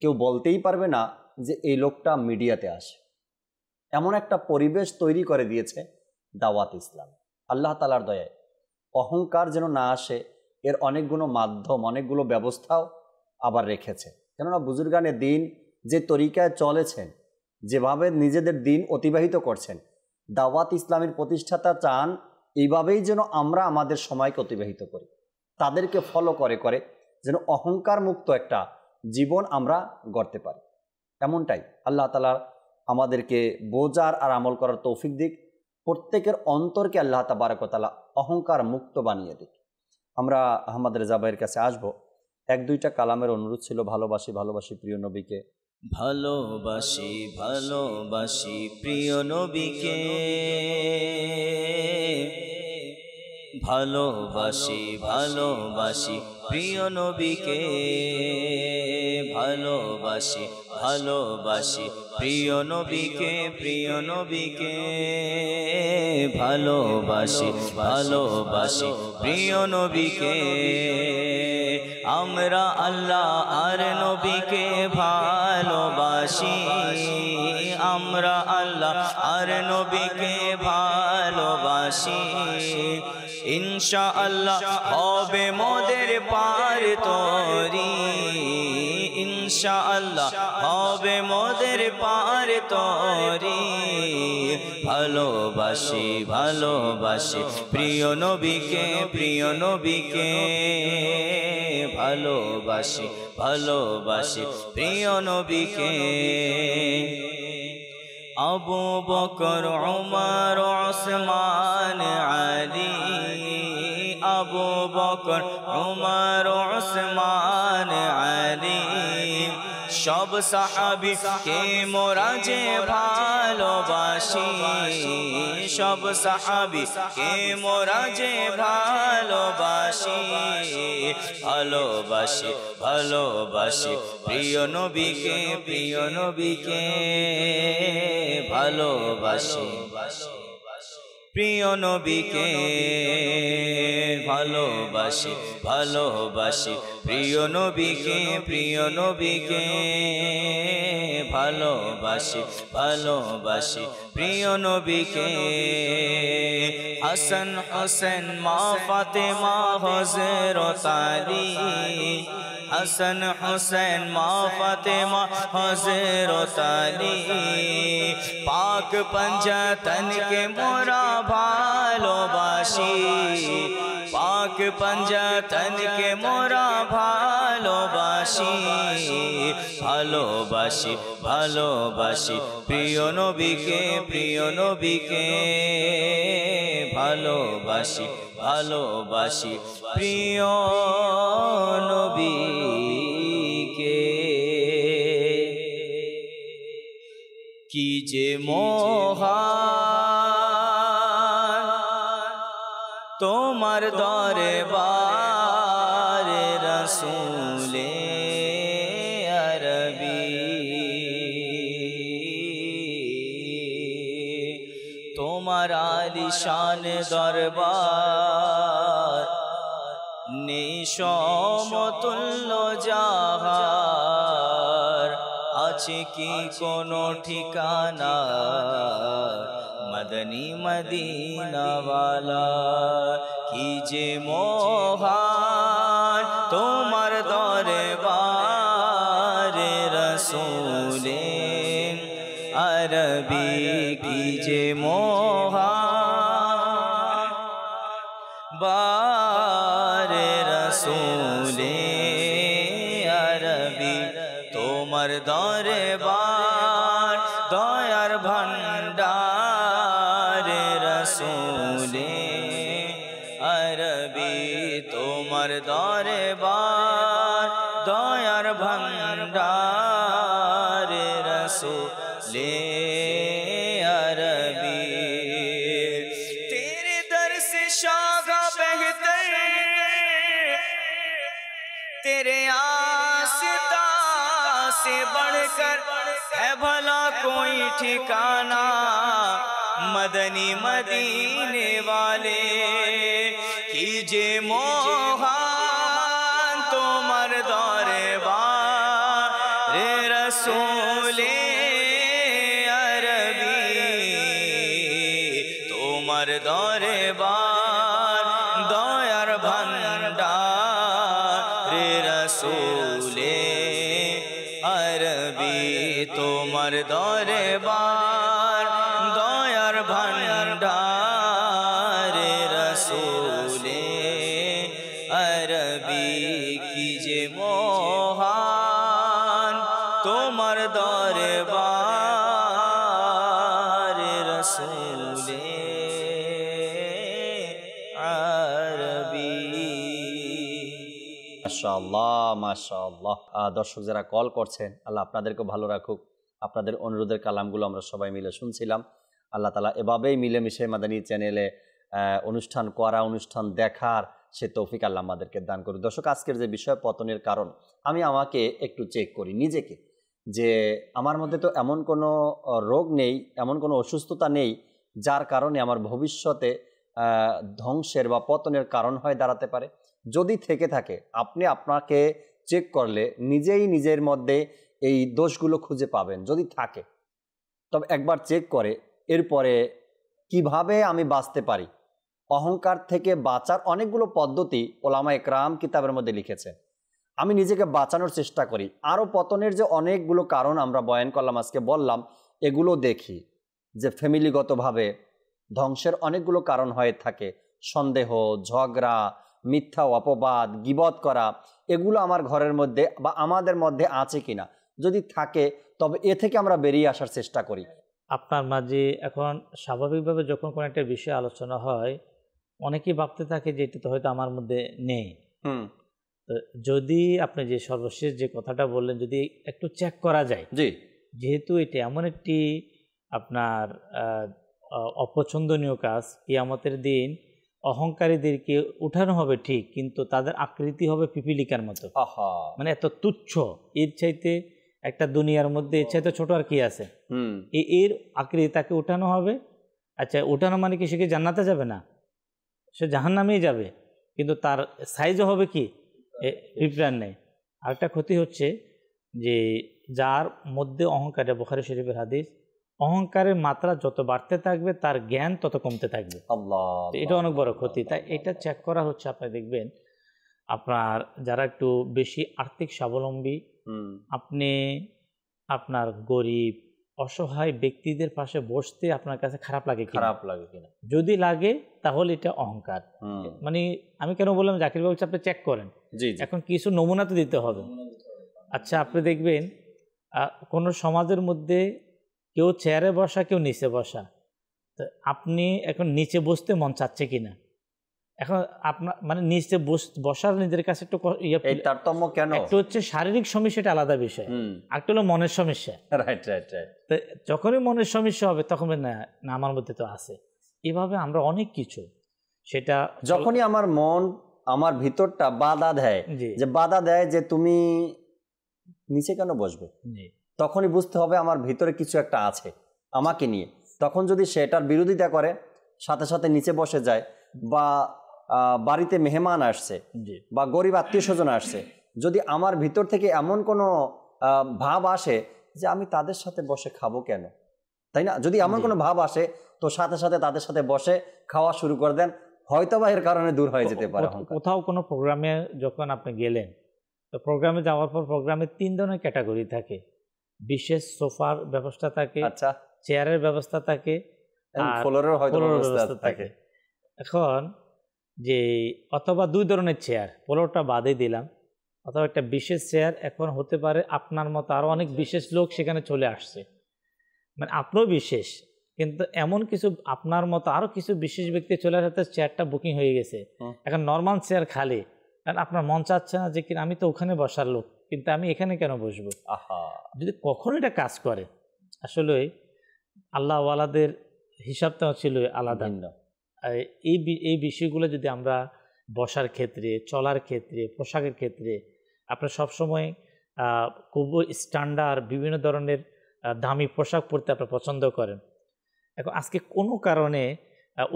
কেউ বলতেই পারবে না যে এই লোকটা মিডিয়াতে আসে। এমন একটা পরিবেশ তৈরি করে দিয়েছে দাওয়াত ইসলাম। আল্লাহ তাআলার দয়ায় অহংকার যেন না আসে, এর অনেকগুলো মাধ্যম, অনেকগুলো ব্যবস্থাও আবার রেখেছে। কেননা বুজুর্গানে দিন যে তরিকায় চলেছেন, যেভাবে নিজেদের দিন অতিবাহিত করছেন, দাওয়াত ইসলামের প্রতিষ্ঠাতা চান এইভাবেই যেন আমরা আমাদের সময়কে অতিবাহিত করি, তাদেরকে ফলো করে করে যেন অহংকার মুক্ত একটা জীবন আমরা গড়তে পারি। এমনটাই আল্লাহ তাআলা আমাদেরকে বোঝার আর আমল করার তৌফিক দিক, প্রত্যেকের অন্তরকে আল্লাহ তাবারক ওয়া তাআলা অহংকার মুক্ত বানিয়ে দিক। আমরা আহমদ রেজা ভাইয়ের কাছে আসবো। এক দুইটা কালামের অনুরোধ ছিল, ভালোবাসি ভালোবাসি প্রিয় নবীকে, ভালোবাসি ভালোবাসি প্রিয় নবীকে, ভালোবাসি ভালোবাসি প্রিয় নবীকে, ভালোবাসি ভালোবাসি প্রিয় নবীকে, প্রিয় নবীকে, ভালোবাসি ভালোবাসি প্রিয় নবীকে। আমরা আল্লাহ আর নবীকে ভালোবাসি, আমরা আল্লাহ আর নবীকে ভালোবাসি। ইনশাআল্লাহ হবে মোদের পার তরি, ইনশাআল্লাহ হবে মোদের পার তরি। ভালোবাসি ভালোবাসি প্রিয় নবীকে, প্রিয় নবীকে, ভালোবাসি ভালোবাসি প্রিয় নবীকে। আবু বকর উমর ওসমান আলী, আবু বকর উমর ওসমান আলী, সব সাহাবী কে মোরা যে ভালোবাসি, সব সাহাবী কে মোরা যে ভালোবাসি। ভালোবাসি ভালোবাসি প্রিয় নবীকে, প্রিয় নবীকে, ভালোবাসি প্রিয় নবীকে, ভালোবাসি ভালোবাসি প্রিয় নবীকে, প্রিয় নবীকে, ভালোবাসি ভালোবাসি প্রিয় নবীকে। হাসান হোসেন মা ফাতেমা হযরত আলী, হাসান হোসেন মা ফাতেমা হযরত আলী, পাক পঞ্জতন কে মোরা ভালোবাসি, পাক পঞ্জতন কে মোরা ভালোবাসি। ভালোবাসি ভালোবাসি প্রিয় নবীকে, প্রিয় নবীকে, ভালোবাসি ভালোবাসি প্রিয় নবীকে। কি যে মহান তোমার দরবার রসূলে আরবি, তোমার আলিশান দরবার নেই সমতুল্য যাহার, আছে কি কোনো ঠিকানা মদনী মদিনাওয়ালা। কি যে মহান তোমার দরবার রসূলে আরবি, কি যে মহান বারে রসূলে আরবি। তোমার দরবার দয়ার ভান্ডার রসূলে আরবি, তোমার দরবার দয়ার ভান্ডার রসূলে अरबी। तेरे दर से शागा बेहतर, तेरे आस्था से बढ़कर है भला कोई ठिकाना। मदनी मदीने वाले कीजे मोहान तुम्हार दरबार रसूले दरबार दयार भंडार रसूले अरबी। तुम्हार दरबार दयार भंडार মাশাআল্লাহ মাশাআল্লাহ। দর্শক যারা কল করছেন, আল্লাহ আপনাদেরকে ভালো রাখুক। আপনাদের অনুরোধের কালামগুলো আমরা সবাই মিলে শুনছিলাম। আল্লাহ তাআলা এভাবেই মিলেমিশে মাদানী চ্যানেলে অনুষ্ঠান করা, অনুষ্ঠান দেখার সে তৌফিক আল্লাহ আমাদেরকে দান করুক। দর্শক, আজকের যে বিষয় পতনের কারণ, আমি আমাকে একটু চেক করি নিজেকে, যে আমার মধ্যে তো এমন কোনো রোগ নেই, এমন কোনো অসুস্থতা নেই যার কারণে আমার ভবিষ্যতে ধ্বংসের বা পতনের কারণ হয়ে দাঁড়াতে পারে। যদি থেকে থাকে, আপনি আপনাকে চেক করলে নিজেই নিজের মধ্যে এই দোষগুলো খুঁজে পাবেন। যদি থাকে তবে একবার চেক করে এরপরে কিভাবে আমি বাঁচতে পারি, অহংকার থেকে বাঁচার অনেকগুলো পদ্ধতি ওলামা একরাম কিতাবের মধ্যে লিখেছে। আমি নিজেকে বাঁচানোর চেষ্টা করি। আরও পতনের যে অনেকগুলো কারণ আমরা বয়ান করলাম, আজকে বললাম, এগুলো দেখি যে ফ্যামিলিগতভাবে ধ্বংসের অনেকগুলো কারণ হয়ে থাকে। সন্দেহ, ঝগড়া, মিথ্যা অপবাদ, গীবত করা, এগুলো আমার ঘরের মধ্যে বা আমাদের মধ্যে আছে কিনা। যদি থাকে তবে এ থেকে আমরা বেরিয়ে আসার চেষ্টা করি। আপনার মাঝে এখন স্বাভাবিকভাবে যখন কোনো একটা বিষয় আলোচনা হয়, অনেকেই ভাবতে থাকে যে এটা তো হয়তো আমার মধ্যে নেই। তো যদি আপনি যে সর্বশেষ যে কথাটা বললেন, যদি একটু চেক করা যায়, জি, যেহেতু এটা এমন একটি আপনার অপছন্দনীয় কাজ, কিয়ামতের দিন অহংকারীদেরকে উঠানো হবে ঠিক, কিন্তু তাদের আকৃতি হবে পিপিলিকার মতো, মানে এত তুচ্ছ। এর চাইতে একটা দুনিয়ার মধ্যে এর চাইতে ছোট আর কি আছে? এর আকৃতি তাকে উঠানো হবে। আচ্ছা, উঠানো মানে কি সে কি জান্নাতে যাবে না? সে জাহান্নামেই যাবে, কিন্তু তার সাইজও হবে কি পিঁপড়ার নেই। আরেকটা ক্ষতি হচ্ছে যে যার মধ্যে অহংকার, বুখারী শরীফের হাদিস, অহংকারের মাত্রা যত বাড়তে থাকবে তার জ্ঞান তত কমতে থাকবে। এটা অনেক বড় ক্ষতি। তাই এটা চেক করা হচ্ছে। আপনি দেখবেন আপনার যারা একটু বেশি আর্থিক স্বাবলম্বী, আপনি আপনার গরিব অসহায় ব্যক্তিদের পাশে বসতে আপনার কাছে খারাপ লাগে কিনা? যদি লাগে তাহলে এটা অহংকার। মানে আমি কেন বললাম, জাকির বাবু আপনি চেক করেন। এখন কিছু নমুনা তো দিতে হবে। আচ্ছা, আপনি দেখবেন কোনো সমাজের মধ্যে কেউ চেয়ারে বসা, কেউ নিচে বসা, তো আপনি এখন নিচে বসতে মন চাচ্ছে কিনা? এখন আপনার মানে নিচে বসার নিজের কাছে একটু তারতম্য কেন? একটু হচ্ছে শারীরিক সমস্যাটা আলাদা বিষয়, একটা হলো মনের সমস্যা। তো যখনই মনের সমস্যা হবে তখন না আমার মধ্যে তো আছে। এভাবে আমরা অনেক কিছু, সেটা যখনই আমার মন, আমার ভিতরটা বাধা দেয়, যে বাধা দেয় যে তুমি নিচে কেন বসবে, তখনই বুঝতে হবে আমার ভিতরে কিছু একটা আছে আমাকে নিয়ে। তখন যদি সেটার বিরোধিতা করে, সাথে সাথে নিচে বসে যায়, বা বাড়িতে মেহমান আসছে বা গরিব আত্মীয় স্বজন আসছে, যদি আমার ভিতর থেকে এমন কোনো ভাব আসে যে আমি তাদের সাথে বসে খাবো কেন, তাই না? যদি এমন কোনো ভাব আসে, তো সাথে সাথে তাদের সাথে বসে খাওয়া শুরু করে দেন, হয়তো বা এর কারণে দূর হয়ে যেতে পারে। কোথাও কোনো প্রোগ্রামে যখন আপনি গেলেন, তো প্রোগ্রামে যাওয়ার পর প্রোগ্রামে 3 ধরনের ক্যাটাগরি থাকে। বিশেষ সোফার ব্যবস্থা থাকে, আচ্ছা, চেয়ারের ব্যবস্থা থাকে, আর ফ্লোরের হয়তো ব্যবস্থা থাকে। এখন যে অথবা 2 ধরনের চেয়ার, ফ্লোরটা বাদে দিলাম, অথবা একটা বিশেষ চেয়ার। এখন হতে পারে আপনার মতো আরো অনেক বিশেষ লোক সেখানে চলে আসছে, মানে আপনিও বিশেষ, কিন্তু এমন কিছু আপনার মতো আরো কিছু বিশেষ ব্যক্তি চলে আসতে চেয়ারটা বুকিং হয়ে গেছে। এখন নর্মাল চেয়ার খালি, কারণ আপনার মন চাচ্ছে না যে কিনা আমি তো ওখানে বসার লোক, কিন্তু আমি এখানে কেন বসবো? যদি কখনো এটা কাজ করে, আসলে আল্লাহ ওয়ালাদের হিসাবটাও ছিল আলাদা। এই বিষয়গুলো যদি আমরা বসার ক্ষেত্রে, চলার ক্ষেত্রে, পোশাকের ক্ষেত্রে, আপনার সবসময় খুব স্ট্যান্ডার্ড বিভিন্ন ধরনের দামি পোশাক পরতে আপনার পছন্দ করেন। এখন আজকে কোনো কারণে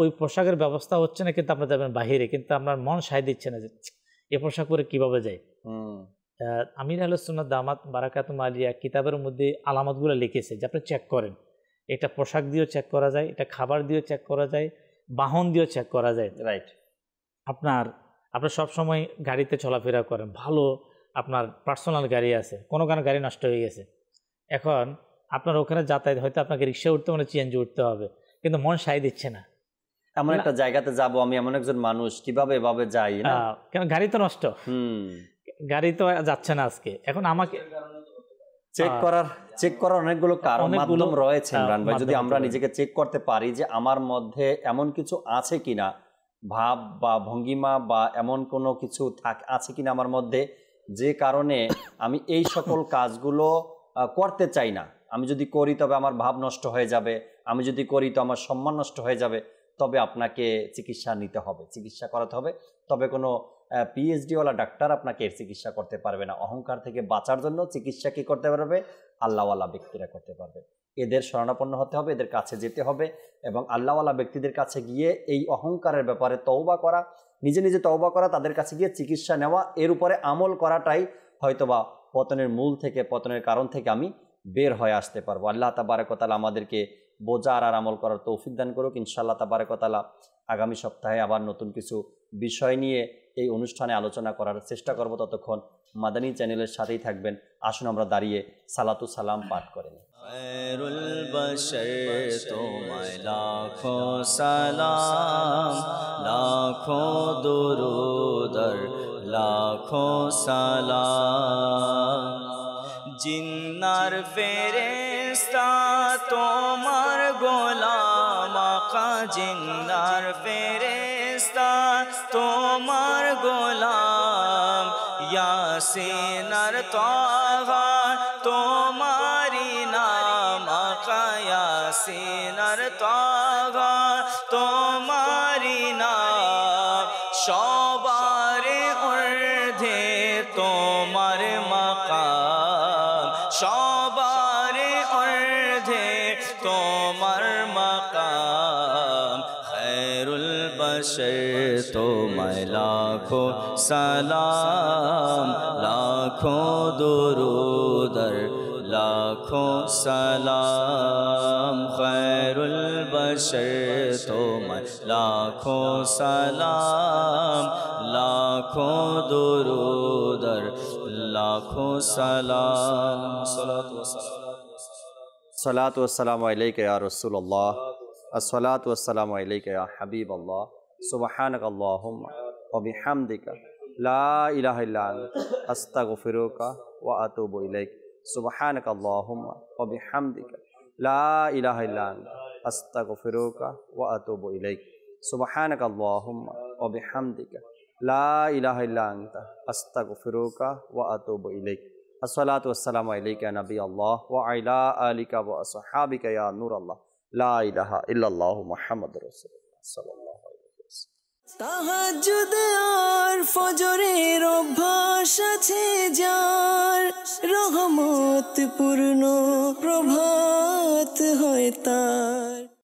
ওই পোশাকের ব্যবস্থা হচ্ছে না, কিন্তু আপনারা যাবেন বাহিরে, কিন্তু আপনার মন সায় দিচ্ছে না যে এ পোশাক পরে কীভাবে যায়। আমির আহলে সুন্নাত দামাত বারাকাতুম আলিয়া কিতাবের মধ্যে আলামতগুলো লিখেছে যে আপনি চেক করেন। এটা পোশাক দিয়েও চেক করা যায়, এটা খাবার দিয়েও চেক করা যায়, বাহন দিয়েও চেক করা যায়। রাইট। আপনার সবসময় গাড়িতে চলাফেরা করেন, ভালো আপনার পার্সোনাল গাড়ি আছে, কোনো কারণে গাড়ি নষ্ট হয়ে গেছে, এখন আপনার ওখানে যাতায়াত হয়তো আপনাকে রিক্সা উঠতে মানে চেঞ্জ উঠতে হবে, কিন্তু মন সায় দিচ্ছে না। এমন একটা জায়গাতে যাব আমি, এমন একজন মানুষ, কিভাবে এভাবে যাই না, কেন গাড়ি তো নষ্ট, গাড়ি তো যাচ্ছে না আজকে। এখন আমাকে চেক করার অনেকগুলো কারণ মাধ্যম রয়েছে ইমরান ভাই। যদি আমরা নিজেকে চেক করতে পারি যে আমার মধ্যে এমন কিছু আছে কিনা ভাব বা ভঙ্গিমা বা এমন কোনো কিছু আছে কিনা আমার মধ্যে যে কারণে আমি এই সকল কাজগুলো করতে চাই না। আমি যদি করি তবে আমার ভাব নষ্ট হয়ে যাবে, আমি যদি করি তো আমার সম্মান নষ্ট হয়ে যাবে, তবে আপনাকে চিকিৎসা নিতে হবে, চিকিৎসা করাতে হবে। তবে কোনো পিএইচডিওয়ালা ডাক্তার আপনাকে এর চিকিৎসা করতে পারবে না। অহংকার থেকে বাঁচার জন্য চিকিৎসা কী করতে পারবে? আল্লাহওয়ালা ব্যক্তিরা করতে পারবে। এদের শরণাপন্ন হতে হবে, এদের কাছে যেতে হবে এবং আল্লাহওয়ালা ব্যক্তিদের কাছে গিয়ে এই অহংকারের ব্যাপারে তওবা করা, নিজে নিজে তওবা করা, তাদের কাছে গিয়ে চিকিৎসা নেওয়া, এর উপরে আমল করাটাই হয়তোবা পতনের মূল থেকে, পতনের কারণ থেকে আমি বের হয়ে আসতে পারবো। আল্লাহ তাবারক ওয়া তাআলা আমাদেরকে বোঝার আর আমল করার তৌফিক দান করুক। ইনশাআল্লাহ তাবারক ওয়া তাআলা আগামী সপ্তাহে আবার নতুন কিছু বিষয় নিয়ে এই অনুষ্ঠানে আলোচনা করার চেষ্টা করব। ততক্ষণ মাদানী চ্যানেলের সাথেই থাকবেন। আসুন আমরা দাঁড়িয়ে সালাতু সালাম পাঠ করে নিই। খৈরুল বশর তোমায় লাখো সালাম, লাখো দুরূদ লাখো সালাম। জিন্নার ফেরেশতা তোমার গোলাম আকা, জিন্নার ফেরেশতা তোমার গোলাম। ইয়াসিন আর তাহা তোমারি নাম আকা, ইয়াসিন আর তাহা তোমারি নাম। সবারে ঊর্ধ্বে তোমার মাকাম, সবারে ঊর্ধ্বে তোমার মাকাম। খৈরুল বশর তোমায় লাখো সালাম, লাখো দুরূদ লাখো সালাম। খৈরুল বশর তোমায় লাখো সালাম, লাখো দুরূদ লাখো সালাম। সালাতু ওয়াসসালামু আলাইকা ইয়া রাসূলুল্লাহ, আসসালাতু ওয়াসসালামু আলাইকা ইয়া হাবিবাল্লাহ, সুবহানাকাল্লাহুম্মা ওয়া বিহামদিকা লা ইলাহা ইল্লা আনতা আস্তাগফিরুকা ওয়া আতুবু ইলাইক। সুবহানাকাল্লাহুম্মা ওয়া বিহামদিকা লা ইলাহা ইল্লা আনতা আস্তাগফিরুকা ওয়া আতুবু ইলাইক। সুবহানাকাল্লাহুম্মা ওয়া বিহামদিকা লা ইলাহা ইল্লা আনতা আস্তাগফিরুকা ওয়া আতুবু ইলাইক। আসসালাতু ওয়াসসালামু আলাইকা ইয়া নবী আল্লাহ ওয়া আলা আলিকা ওয়া আসহাবিকা ইয়া নূর আল্লাহ, লা ইলাহা ইল্লাল্লাহু মুহাম্মাদুর রাসূলুল্লাহ সাল্লাল্লাহু আলাইহি ওয়াসাল্লাম। তাহাজ্জুদ আর ফজরের অভ্যাস আছে যার, রহমত পূর্ণ প্রভাত হয় তার।